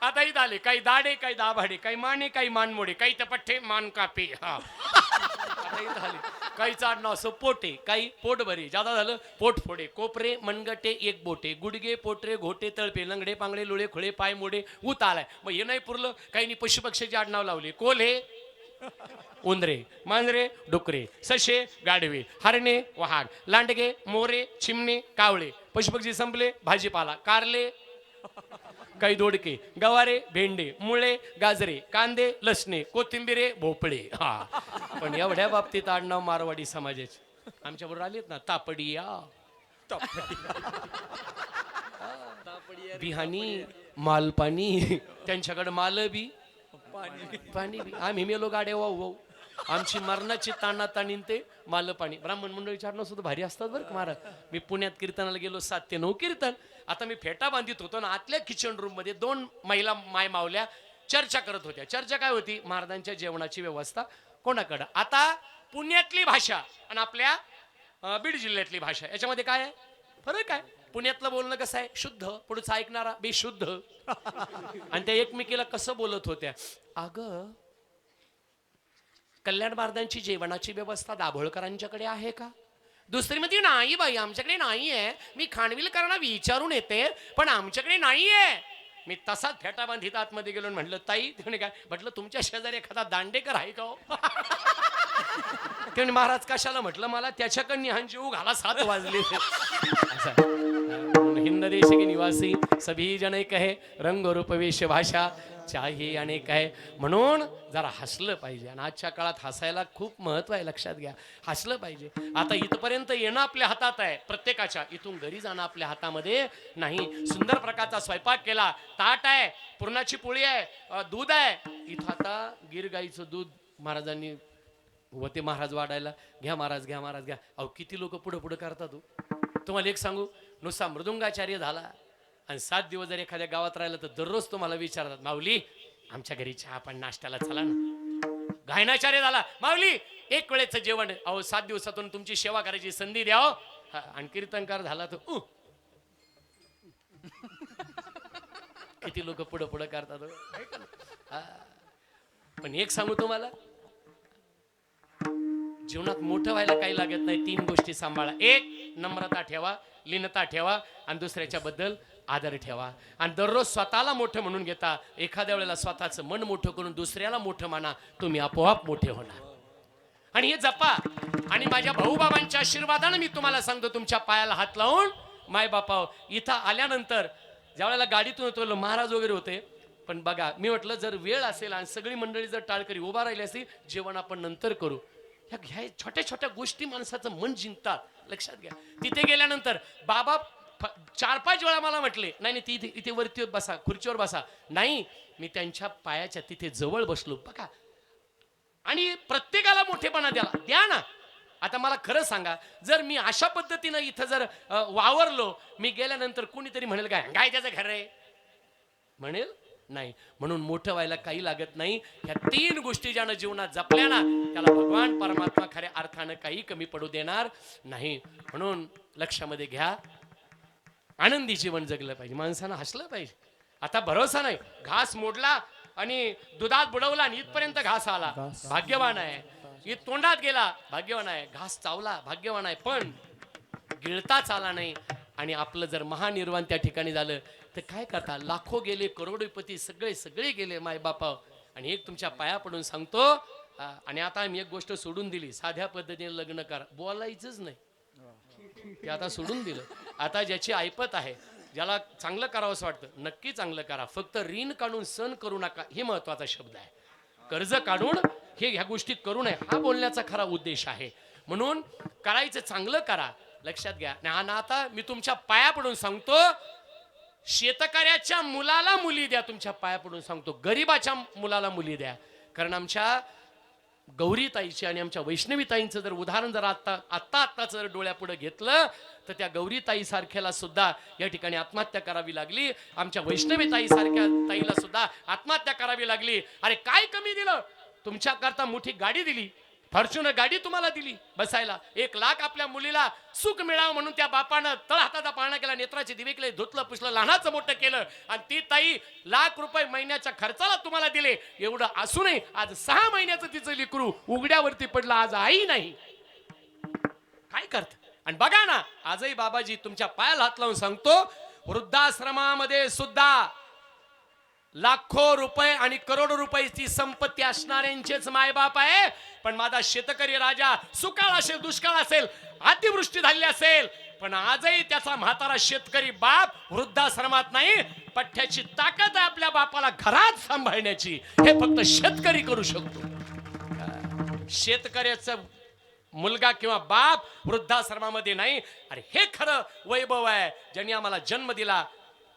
आता इथं आले काही दाडे, काही दाभाडे, काही माने, काही मानमोडे, काही तपठ्ठे मान कापे. हा आता इथं आले काहीच आडनाव असं पोटे, काही पोट भरे, जादा झालं पोट फोडे. कोपरे मनगटे एक बोटे, गुडगे पोटरे घोटे तळपे, लंगडे पांगडे लोळे खोळे पाय मोडे. उत आलाय. मग हे नाही पुरलं, काही पशुपक्षीचे आडनाव लावले. कोल्हे उंदरे, मांजरे डुकरे, सशे गाढवे, हरणे वाघ, लांडगे मोरे चिमणे कावळे. पशुपक्षी संपले. भाजीपाला कारले, काही दोडके, गवारे भेंडे, मुळे गाजरे, कांदे लसणे, कोथिंबिरे भोपळे. हा पण एवढ्या बाबतीत आडनाव मारवाडी समाजाचे आमच्या बरोबर आलेत ना. तापडिया बिहानी मालपाणी, त्यांच्याकडे माल बी पाणी बी. आम्ही मेलो गाड्या वाहू वाहू, आमची मरणाची ताना ताणीन ते माल पाणी. ब्राह्मण मंडळी विचारणं सुद्धा भारी असतात बरं का महाराज. मी पुण्यात कीर्तनाला गेलो 7 ते 9 कीर्तन. आता मी फेटा बांधित होतो ना, आतल्या किचन रूम मध्ये 2 महिला माय मावल्या चर्चा करत होत्या. चर्चा काय होती? महाराजांच्या जेवणाची व्यवस्था कोणाकडं. आता पुण्यातली भाषा आणि आपल्या बीड जिल्ह्यातली भाषा याच्यामध्ये काय आहे फरक आहे? पुण्यातलं बोलणं कसं आहे? शुद्ध, पुढचा ऐकणारा बेशुद्ध. आणि त्या एकमेकीला कसं बोलत होत्या? अगं, कल्याण महाराजांची जेवणाची व्यवस्था दाभोळकरांच्याकडे आहे का? दुसरी मध्ये नाही बाई, आमच्याकडे नाही आहे. मी खानविलकरांना विचारून येते, पण आमच्याकडे नाही आहे. मी तसाच फेटा बांधित आतमध्ये गेलो, म्हटलं ताई, म्हणे काय? म्हटलं तुमच्या शेजारी एखादा दांडेकर आहे का हो? ते महाराज कशाला? म्हटलं मला त्याच्याकडनी हा जीव घाला 7 वाजले. हिंद देश के निवासी सभी जन एक है, रंग रूप वेश भाषा चाही अनेक आहे. म्हणून जरा हसलं पाहिजे. आणि आजच्या काळात हसायला खूप महत्व आहे, लक्षात घ्या. हसलं पाहिजे. आता इथपर्यंत येणं आपल्या हातात आहे प्रत्येकाच्या, इथून घरी जाणं आपल्या हातामध्ये नाही. सुंदर प्रकारचा स्वयंपाक केला, ताट आहे, पुरणाची पोळी आहे, दूध आहे. इथं आता गिर गाईचं दूध महाराजांनी होते महाराज वाढायला. घ्या महाराज, घ्या महाराज, घ्या. अहो किती लोक पुढे पुढे करतात. तुम्हाला एक सांगू, नुसता मृदुंगाचार्य झाला आणि 7 दिवस जर एखाद्या गावात राहिला तर दररोज तुम्हाला विचारतात, माऊली आमच्या घरी चहा पण नाश्त्याला चला ना. गायनाचार्य झाला, माऊली 1 वेळेचं जेवण. अहो 7 दिवसातून तुमची सेवा करायची संधी द्या. आणि कीर्तनकार झाला तर किती लोक पुढे पुढे करतात. पण एक सांगू तुम्हाला, जीवनात मोठं व्हायला काही लागत नाही. 3 गोष्टी सांभाळा. 1, नम्रता ठेवा, लीनता ठेवा, आणि दुसऱ्याच्या बद्दल आदर ठेवा. आणि दररोज स्वतःला मोठं म्हणून घेता. एखाद्या वेळेला स्वतःचं मन मोठं करून दुसऱ्याला मोठं माना, तुम्ही आपोआप मोठे होणार. आणि हे जपा. आणि माझ्या भाऊबाबांच्या आशीर्वादाने मी तुम्हाला सांगतो, तुमच्या पायाला हात लावून माय बापा इथं आल्यानंतर ज्या वेळेला गाडीतून होतो महाराज वगैरे होते. पण बघा, मी म्हटलं जर वेळ असेल आणि सगळी मंडळी जर टाळकरी उभा राहिली असती, जेवण आपण नंतर करू. ह्या छोट्या छोट्या गोष्टी माणसाचं मन जिंकतात, लक्षात घ्या. तिथे गेल्यानंतर बाबा 4-5 वेळा मला म्हटले, नाही नाही तिथे इथे वरती बसा, खुर्चीवर बसा. नाही, मी त्यांच्या पायाच्या तिथे जवळ बसलो बघा. आणि प्रत्येकाला मोठेपणा द्या ना. आता मला खरं सांगा, जर मी अशा पद्धतीनं इथं जर वावरलो, मी गेल्यानंतर कोणीतरी म्हणेल काय काय त्याचं घर आहे म्हणेल? नाही. म्हणून मोठं व्हायला काही लागत नाही. ह्या 3 गोष्टी ज्यानं जीवनात जपल्या ना, त्याला भगवान परमात्मा खऱ्या अर्थानं काही कमी पडू देणार नाही. म्हणून लक्षामध्ये घ्या, आनंदी जीवन जगलं पाहिजे, माणसानं हसलं पाहिजे. आता भरोसा नाही, घास मोडला आणि दुधात बुडवला आणि इथपर्यंत घास आला, भाग्यवान आहे. इथं तोंडात गेला, भाग्यवान आहे. घास चावला, भाग्यवान आहे. पण गिळताच आला नाही आणि आपलं जर महानिर्वाण त्या ठिकाणी झालं तर काय करता? लाखो गेले, करोडपती सगळे गेले माय बापा. आणि एक तुमच्या पाया पडून सांगतो, आणि आता मी एक गोष्ट सोडून दिली, साध्या पद्धतीने लग्न करा, बोलायचंच नाही. ते आता सोडून दिलं. आता ज्याची ऐपत आहे, ज्याला चांगलं करावंसं वाटतं, नक्की चांगलं करा. फक्त ऋण काढून सण करू नका, हे महत्वाचा शब्द आहे. कर्ज काढून ह्या गोष्टी करू नये, हा बोलण्याचा खरा उद्देश आहे. म्हणून करायचं चांगलं करा, लक्षात घ्या. आणि आता मी तुमच्या पाया पडून सांगतो, शेतकऱ्याच्या मुलाला मुली द्या. तुमच्या पाया पडून सांगतो, गरीबाच्या मुलाला मुली द्या. कारण आमच्या गौरीताईची आणि आमच्या वैष्णवीताईंचं जर उदाहरण जर आत्ताच जर डोळ्यापुढे घेतलं तर त्या गौरीताई सारख्याला सुद्धा या ठिकाणी आत्महत्या करावी लागली. आमच्या वैष्णवीताई सारख्या ताईला सुद्धा आत्महत्या करावी लागली. अरे काय कमी दिलं? तुमच्या करता मोठी गाडी दिली, फॉर्च्युनर गाडी तुम्हाला दिली बसायला. 1 लाख आपल्या मुलीला सुख मिळावं म्हणून त्या बापानं तळ हाताचा पाळणा केला, नेत्राचे दिवे केले, धुतलं पुसलं, लहानाचं मोठं केलं. आणि ती ताई लाख रुपये महिन्याच्या खर्चाला तुम्हाला दिले. एवढं असूनही आज 6 महिन्याचं तिचं लेकरू उघड्यावरती पडलं, आज आई नाही. काय करत? आणि बघा ना, आजही बाबाजी तुमच्या पायाला हात लावून सांगतो, वृद्धाश्रमामध्ये सुद्धा लाखो रुपये आणि करोडो रुपयाची संपत्ती असणाऱ्यांचेच मायबाप आहे. पण माझा शेतकरी राजा, सुकाळ असेल, दुष्काळ असेल, अतिवृष्टी झाली असेल, पण आजही त्याचा म्हातारा शेतकरी बाप वृद्धाश्रमात नाही. पठ्ठ्याची ताकद आहे आपल्या बापाला घरात सांभाळण्याची, हे फक्त शेतकरी करू शकतो. शेतकऱ्याचं मुलगा किंवा बाप वृद्धाश्रमामध्ये नाही. अरे हे खरं वैभव आहे, ज्यांनी आम्हाला जन्म दिला.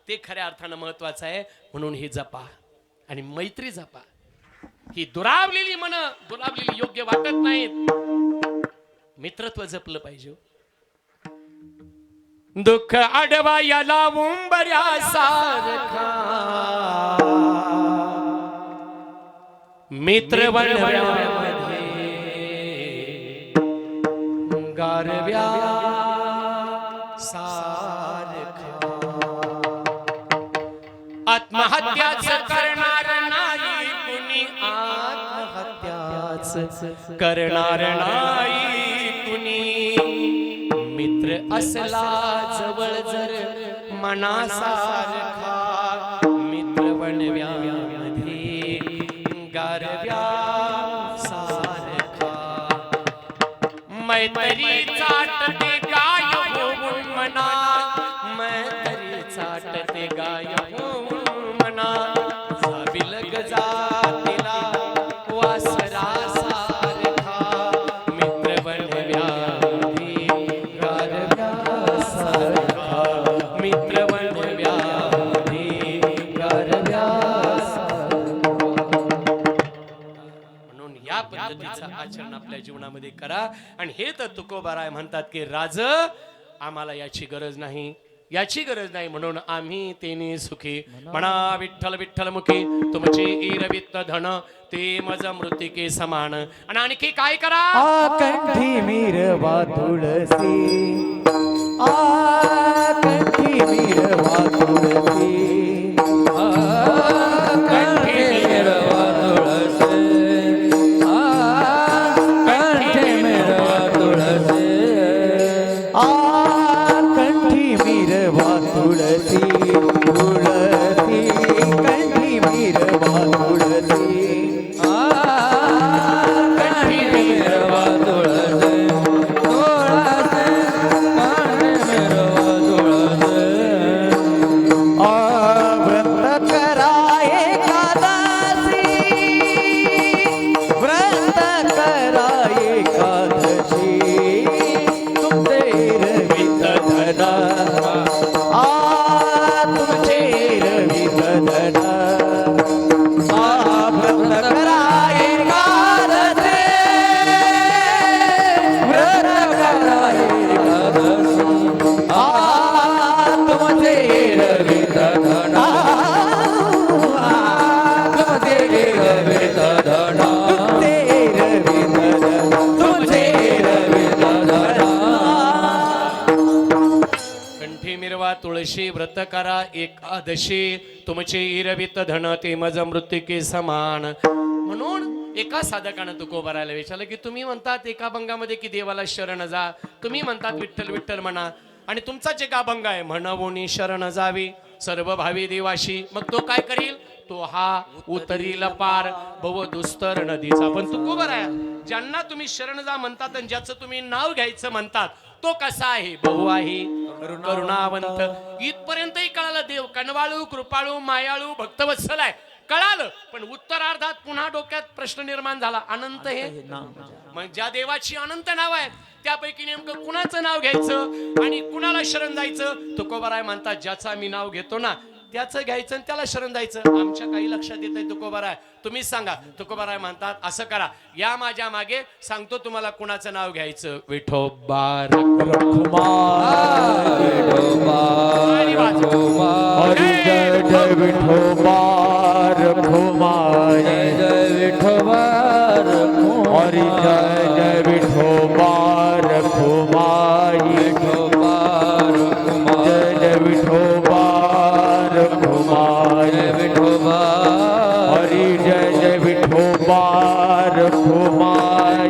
ते खऱ्या अर्थानं महत्वाचं आहे. म्हणून हे जपा आणि मैत्री जपा. ही दुरावलेली मन दुरावलेली योग्य वाटत नाहीत. मित्रत्व जपलं पाहिजे. दुःख आडवा याला उंबऱ्यासारखा मित्र वळवळ्यामध्ये गारव्या सारखा. आत्महत्याच करणार नाही कुणी, आत्महत्याच करणार नाही कुणी. मित्र असला जवळ जर मनासारखा मित्र वणव्यामध्ये गारव्या सारखा. मैत्री चाटते गाय होऊन मना, मैत्री चाटते गाय होऊन मना. जाबिलग जातीला वासरा सारखा मित्र वणव्यामध्ये गारव्या सारखा. मित्र वणव्यामध्ये गारव्या सारखा. म्हणून या पद्धतीचं आचरण आपल्या जीवनामध्ये करा. आणि हे तर तुकोबाराय म्हणतात की राज आम्हाला याची गरज नाही, याची गरज नाही. म्हणून आम्ही तेने सुखी. म्हणा विठ्ठल विठ्ठल मुखी तुमचे इरवित धन ते मज मृतिके समान. आणि आणखी काय करा. कंठी मिरवा तुळसी, कंठी मिरवा तुळसी, कंठी मिरवा तुळसी, कंठी मिरवा तुळसी, कंठी मिरवा तुळसी, तुळसी कंठी मिरवा तुळसी, कंठी मिरवा तुळसी, तुळसी कंठी मिरवा तुळसी. व्रत करा एकादशी, व्रत करा एकादशी, तुमचे रवित धन, तुमचे रवित धन. व्रत करा एकादशी, व्रत करा एकादशी, तुमचे रवित धन, तुमचे रवित धन, तुमचे रवित धन, तुमचे रवित धन. कंठी मिरवा तुळशी व्रत करा एकादशी तुमचे इरवित धन ते मज मृतिके समान. म्हणून एका साधकानं तुकोबारायला विचारलं की तुम्ही म्हणतात एका अभंगामध्ये की देवाला शरण जा, तुम्ही म्हणतात विठ्ठल विठ्ठल म्हणा, आणि तुमचाच एक अभंग आहे म्हणवोनी शरण जावी सर्व भावी देवाशी. मग तो काय करील. तो हा उतरील पार भव दुस्तर नदीचा. पण तुकोबाराया ज्यांना तुम्ही शरण जा म्हणतात आणि ज्याचं तुम्ही नाव घ्यायचं म्हणतात तो कसा आहे. बहु आहे करुणावंत. इथपर्यंतही कळालं देव कनवाळू कृपाळू मायाळू भक्तवत्सल आहे, कळालं. पण उत्तरार्धात पुन्हा डोक्यात प्रश्न निर्माण झाला. अनंत हे मग ज्या देवाची अनंत नाव आहेत त्यापैकी नेमकं कुणाचं नाव घ्यायचं आणि कुणाला शरण जायचं. तुकोबाराय म्हणतात ज्याचं मी नाव घेतो ना त्याचं घ्यायचं आणि त्याला शरण जायचं. आमच्या काही लक्षात येत आहे तुकोबाराय, तुम्हीच सांगा. तुकोबाराय म्हणतात असं करा, या माझ्या मागे सांगतो तुम्हाला कुणाचं नाव घ्यायचं. विठोबा रखुमार, विठोबा रखुमार, जय जय विठोबा रखुमार, जय विठोबा रखुमार, जय जय विठोबा रखुमार, विठोबा रखुमार, जय जय विठोबा रखुमार, विठोबा हरि, जय जय विठोबा रखुमार,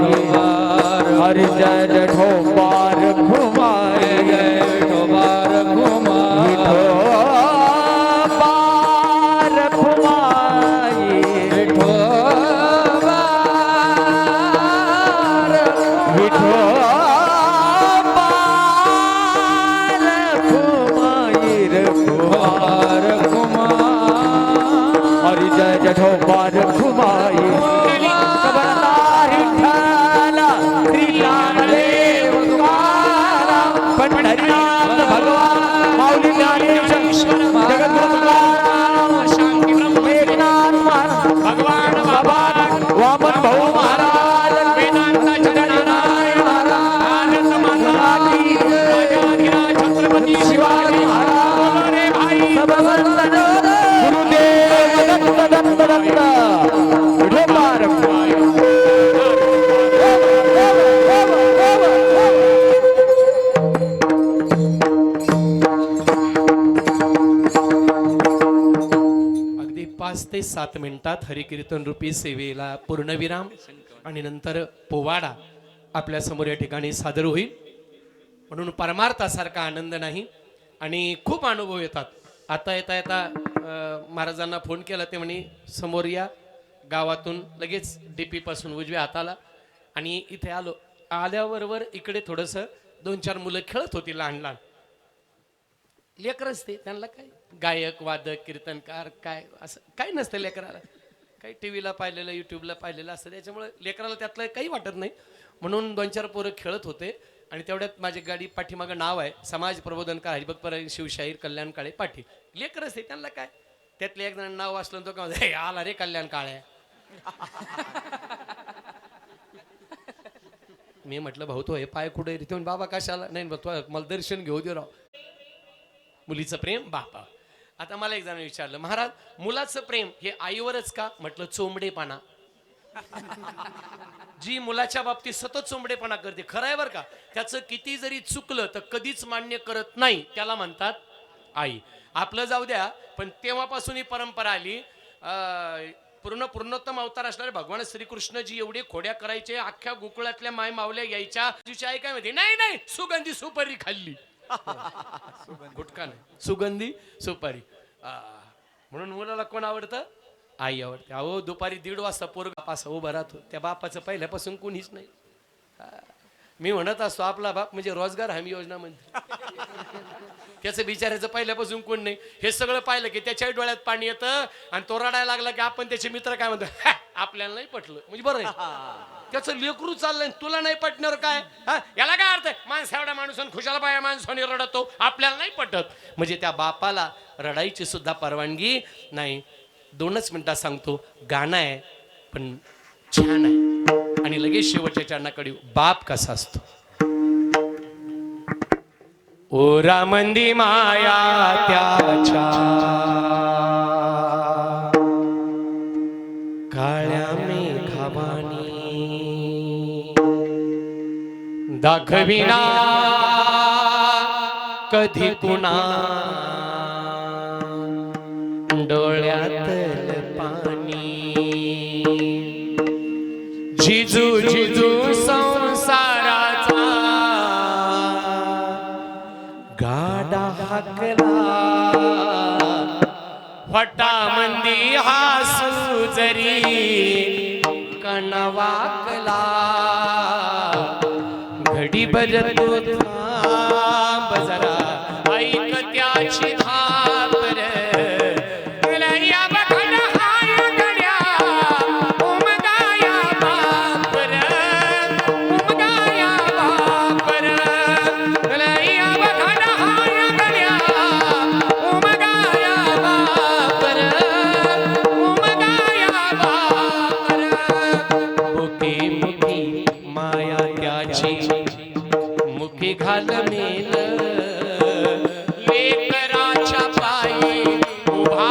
हरि जय जय विठोबा रखुमार, जय विठोबा रखुमार, विठोबा रखुमार, विठोबा विठोबा रखुमार, रखुमार, हरि जय जय विठोबा रखुमार, पंढरीनाथ भगवान माऊली ज्ञानेश्वर ज्ञानेश्वर जगद्गुरु तुकाराम शांती ब्रह्म एकनाथ महाराज भगवान बाबा वामन भाऊ महाराज वेदांताचार्य नारायण भारत माता की राजाधिराज छत्रपती शिवाजी महाराज रे भाई सब संत गुरुदेव दत्त दत्त दत्त विठोबार अगदी 5 ते 7 मिनिटात हरिकीर्तन रूपी सेवेला पूर्णविराम आणि नंतर पोवाडा आपल्या समोर या ठिकाणी सादर होईल. म्हणून परमार्थासारखा आनंद नाही आणि खूप अनुभव येतात. आता येता येता महाराजांना फोन केला ते म्हणे समोर या गावातून लगेच डीपी पासून उजव्या हाताला. आणि इथे आलो. आल्याबरोबर इकडे थोडंसं 2-4 मुलं खेळत होती लहान लहान लेकरच ते. त्यांना काय गायक वादक कीर्तनकार काय असं काही नसतं लेकराला. काही टी व्हीला पाहिलेलं युट्यूबला पाहिलेलं असतं त्याच्यामुळे लेकराला त्यातलं काही वाटत नाही. म्हणून 2-4 पोरं खेळत होते आणि तेवढ्यात माझी गाडी पाठीमागं नाव आहे समाज प्रबोधनकार हरिभक्त शिवशाहीर कल्याण काळे पाटील. लेकरच ते त्यांना काय. त्यातले एक जण नाव वाचलं तो का आला रे कल्याण काळे. मी म्हटलं भाऊ तो हे पाय कुठे रे? बाबा कशाला? नाही मला दर्शन घेऊ दे राव. मुलीचं प्रेम बापा. आता मला एक जण विचारलं महाराज मुलाचं प्रेम हे आईवरच का? म्हटलं चोंबडेपणा. जी मुलाच्या बाबतीत सतत चोंबडेपणा करते खरं आहे बरं का. त्याचं किती जरी चुकलं तर कधीच मान्य करत नाही त्याला म्हणतात आई. आपलं जाऊ द्या पण तेव्हापासून ही परंपरा आली. पूर्णोत्तम अवतार असणारे भगवान श्रीकृष्णजी एवढे खोड्या करायचे अख्ख्या गोकुळातल्या माय मावल्या यायच्या. तुझी आई काय म्हणते नाही नाही सुगंधी सुपारी खाल्ली. गुटखा नाही सुगंधी सुपारी. म्हणून मुलाला कोण आवडतं? आई आवडते. अहो दुपारी 1:30 वाजता पोरगा असं उभं राहतो. त्या बापाचं पहिल्यापासून कोणीच नाही. मी म्हणत असतो आपला बाप म्हणजे रोजगार हमी योजना मंत्री. त्याचं बिचारायचं पहिल्यापासून कोण नाही. हे सगळं पाहिलं की त्याच्याही डोळ्यात पाणी येतं आणि तो रडायला लागला की आपण त्याचे मित्र काय म्हणतो आपल्याला नाही पटलं म्हणजे बरं आहे. त्याचं लेकरू चाललंय तुला नाही पटणार काय? याला काय अर्थ आहे? माणसा एवढा माणूस खुशाला पाया माणसाने रडतो आपल्याला नाही पटत. म्हणजे त्या बापाला रडायची सुद्धा परवानगी नाही. 2च मिनिटात सांगतो. गाणं आहे पण छान आहे आणि लगेच शेवटच्या चरणाकडे बाप कसा असतो. ओरा मंदी माया त्याच्या काळ्या मेघावानी दाखविना कधी कुणा डोळ्यातल पाणी. जिजू जिजू संसाराचा गाडा हाकला फटामंदी हासू जरी कणवाकला. घडी बजतो थांब जरा ऐक त्याची धाप रे. घाल मेल लेकराच्या पायी उभा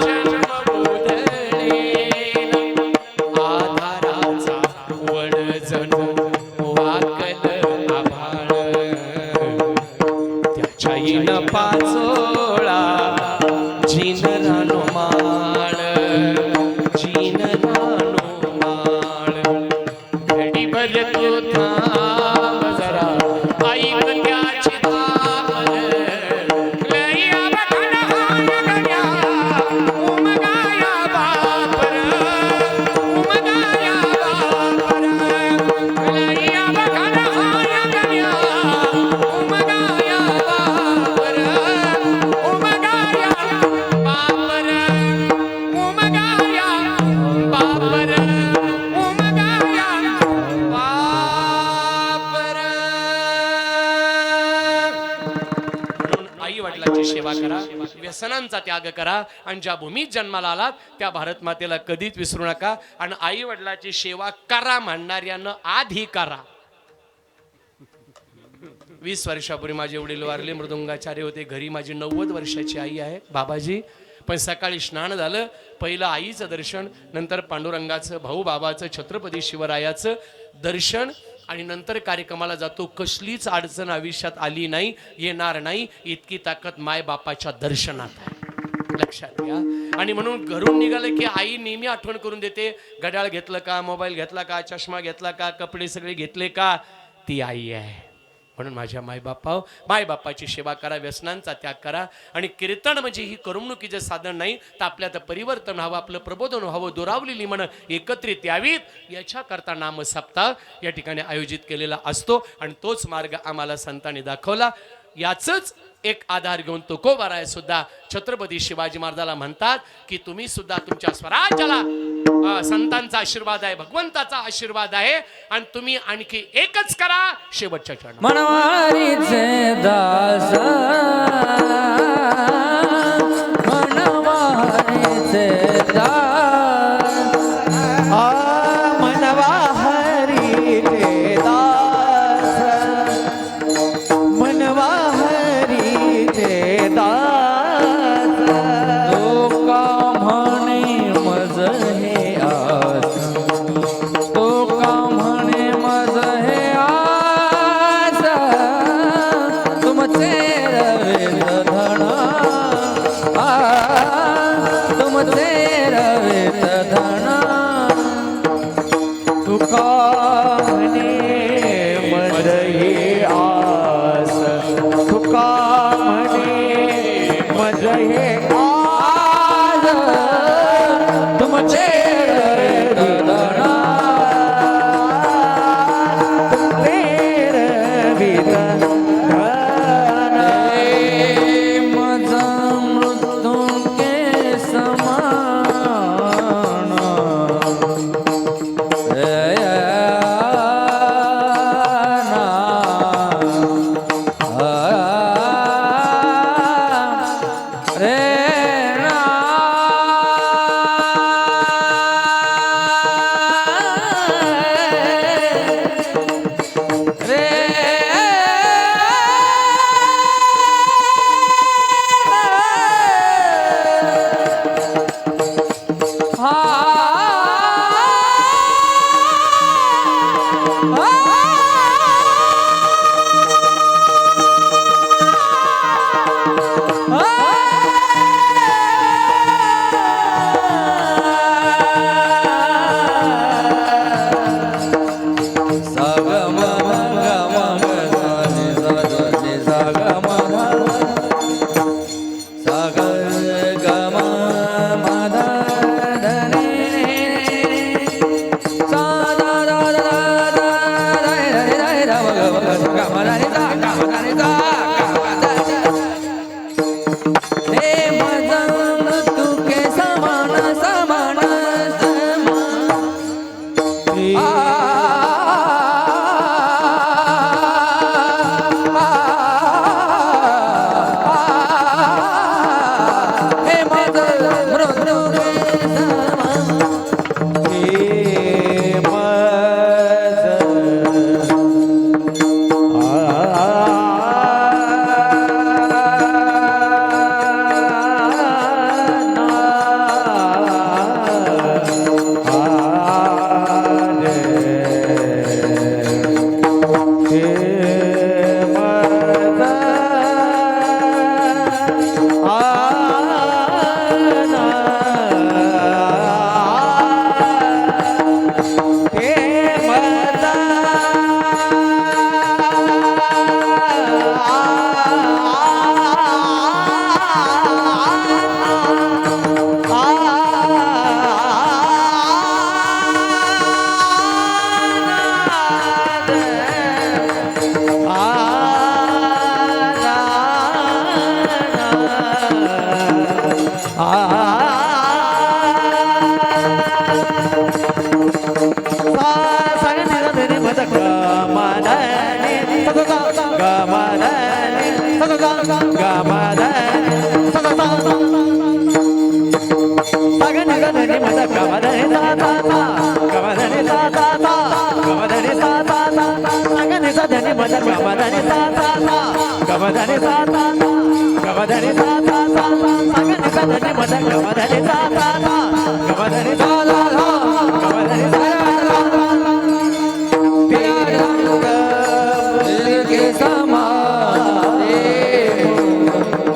जन्म बुधळेल. आधाराचा वड जणू वाकल आभाळ. त्याच्या इन पाचोळा जिन रानो माळ जिन रानो माळ. घडी बजतो थांब जरा वडिलांची सेवा करा, व्यसनांचा त्याग करा आणि ज्या भूमीत जन्माला आलात त्या भारत मातेला कधीच विसरू नका. आणि आई वडिलाची सेवा करा म्हणणाऱ्यानं आधी करा. 20 वर्षापूर्वी माझे वडील वारले, मृदुंगाचार्य होते. घरी माझी 90 वर्षाची आई आहे बाबाजी. पण सकाळी स्नान झालं, पहिलं आईचं दर्शन, नंतर पांडुरंगाचं, भाऊ बाबाचं, छत्रपती शिवरायाचं दर्शन आणि नंतर कार्यक्रमाला जातो. कसलीच अडचण आयुष्यात आली नाही, येणार नाही, इतकी ताकद माय बापाच्या दर्शनात आहे, लक्षात घ्या. आणि म्हणून घरून निघालं की आई नेहमी आठवण करून देते, घड्याळ घेतलं का, मोबाईल घेतला का, चष्मा घेतला का, कपडे सगळे घेतले का, ती आई आहे. म्हणून माझ्या मायबापाची सेवा करा, व्यसनांचा त्याग करा. आणि कीर्तन म्हणजे ही करमणुकीचं साधन नाही, तर आपल्यात परिवर्तन व्हावं, आपलं प्रबोधन व्हावं, दुरावलेली मन एकत्रित यावीत याच्याकरता नाम सप्ताह या ठिकाणी आयोजित केलेला असतो. आणि तोच मार्ग आम्हाला संतांनी दाखवला. याचंच एक आधार घेऊन तुकोबाराय सुद्धा छत्रपती शिवाजी महाराजाला म्हणतात की तुम्ही सुद्धा तुमच्या स्वराज्याला संतांचा आशीर्वाद आहे, भगवंताचा आशीर्वाद आहे, आणि तुम्ही आणखी एकच करा, शेवटच्या चरणात मनवारीचे दास, मनवारीचे दास, मनवारीचे दास, मनवारीचे दास, लोका म्हणे मज हे आस, लोका म्हणे मज हे आस, तुमचे रवेत धन, तुमचे रवेत धन, तुका म्हणे मज हे आस, तुका म्हणे मज हे आस, तुमचे रवेत धन, तुमचे रवेत धन, मज मृत्यू के समान, Gamadani धनी मद गमधनी सा सा सा गमधनी सा सा सा गमधनी सा सा सा सा धनी मद गमधनी सा सा सा गमधनी सा सा सा गमधनी सा तेरा रंग के समान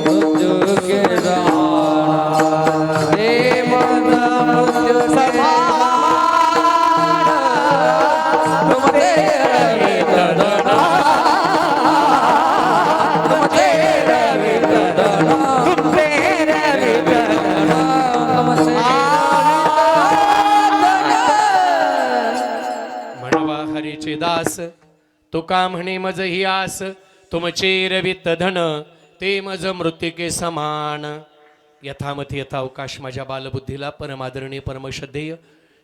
मृत्यु के समान हे मद मृत्यु समान तुम तेरे विदना तुम तेरे विदना तुम तेरे विदना म्हणवा हरीचे दास तुका म्हणे मज ही आस तुमचे रवित धन ते मज मृत्तिके समान. यथामती यथावकाश माझ्या बालबुद्धीला परमादरणीय परमश्रद्धेय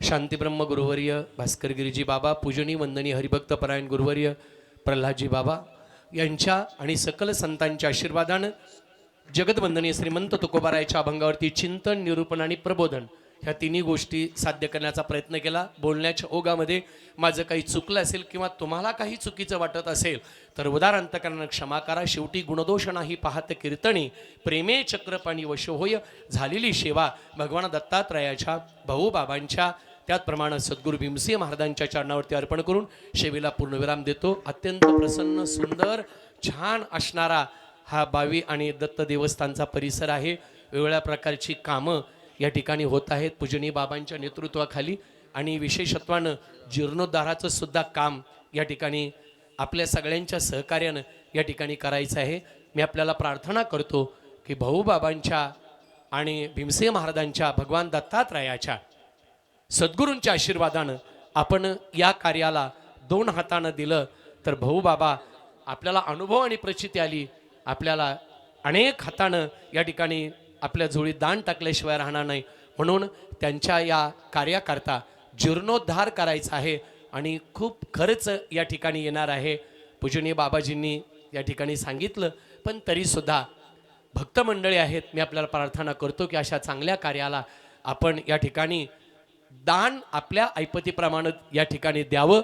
शांतीब्रह्म गुरुवर्य भास्करगिरीजी बाबा पूजनीय वंदनीय हरिभक्त परायण गुरुवर्य प्रल्हादजी बाबा यांच्या आणि सकल संतांच्या आशीर्वादानं जगदवंदनीय श्रीमंत तुकोबारायच्या अभंगावरती चिंतन निरूपण आणि प्रबोधन ह्या तिन्ही गोष्टी साध्य करण्याचा प्रयत्न केला. बोलण्याच्या ओघामध्ये माझं काही चुकलं असेल किंवा तुम्हाला काही चुकीचं वाटत असेल तर उदार अंतकरणानं क्षमा करा. शेवटी गुणदोष नाही पाहत कीर्तनी प्रेमे चक्रपाणी वश होय झालेली सेवा भगवान दत्तात्रयाच्या भाऊ बाबांच्या त्याचप्रमाणे सद्गुरू भीमसिंह महाराजांच्या चरणावरती अर्पण करून सेवेला पूर्णविराम देतो. अत्यंत प्रसन्न सुंदर छान असणारा हा बावी आणि दत्त देवस्थानचा परिसर आहे. वेगवेगळ्या प्रकारची कामं या ठिकाणी होत आहेत पूजनीय बाबांच्या नेतृत्वाखाली आणि विशेषत्वानं जीर्णोद्धाराचं सुद्धा काम या ठिकाणी आपल्या सगळ्यांच्या सहकार्यानं या ठिकाणी करायचं आहे. मी आपल्याला प्रार्थना करतो की भाऊ बाबांच्या आणि भीमसिंह महाराजांच्या भगवान दत्तात्रयाच्या सद्गुरूंच्या आशीर्वादानं आपण या कार्याला 2 हातानं दिलं तर भाऊ बाबा आपल्याला अनुभव आणि प्रचिती आली. आपल्याला अनेक हातानं या ठिकाणी आपल्या जोळीत दान टाकल्याशिवाय राहणार नाही. म्हणून त्यांच्या या कार्याकरता जीर्णोद्धार करायचा आहे आणि खूप खर्च या ठिकाणी येणार आहे. पूजनीय बाबाजींनी या ठिकाणी सांगितलं पण तरीसुद्धा भक्त मंडळी आहेत. मी आपल्याला प्रार्थना करतो की अशा चांगल्या कार्याला आपण या ठिकाणी दान आपल्या ऐपतीप्रमाणे या ठिकाणी द्यावं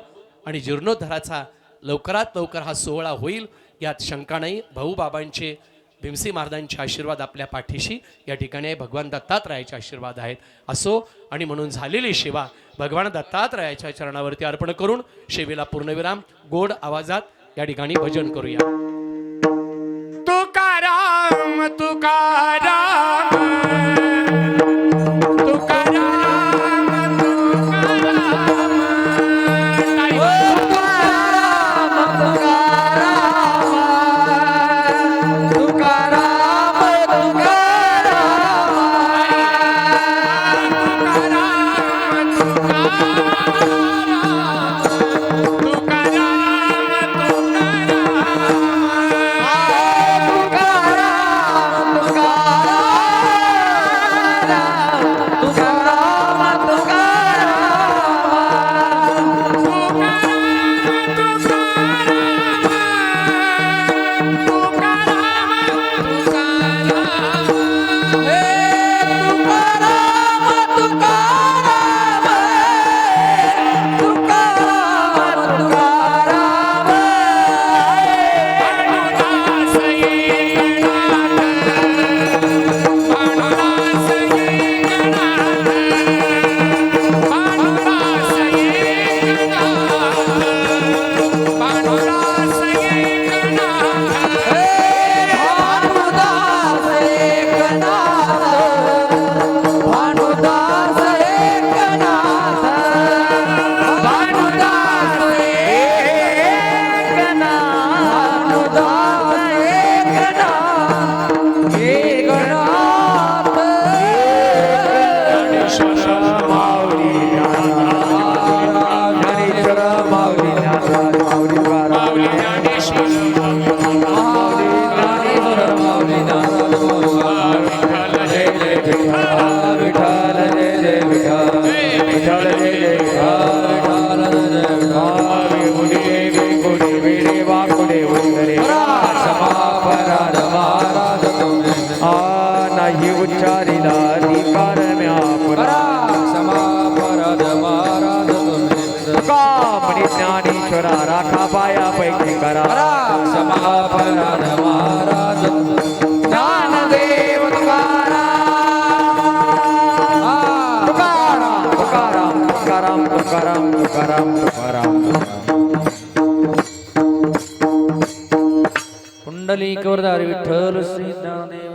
आणि जीर्णोद्धाराचा लवकरात लवकर हा सोहळा होईल यात शंका नाही. भाऊ बाबांचे भीमसिंह महाराजांचे आशीर्वाद आपल्या पाठीशी या ठिकाणी भगवान दत्तात्रयाचे आशीर्वाद आहेत असो. आणि म्हणून झालेली सेवा भगवान दत्तात्रयाच्या चरणावरती अर्पण करून सेवेला पूर्णविराम गोड आवाजात या ठिकाणी भजन करूया. तुकाराम तुकाराम ज्ञानेश्वरा राखा पाया पैकी तुकाराम क्षमापराध महाराज ज्ञानदेव तुकाराम तुकाराम तुकाराम तुकाराम तुकाराम तुकाराम पुंडलिक वरदारी विठ्ठल श्री ज्ञानदेव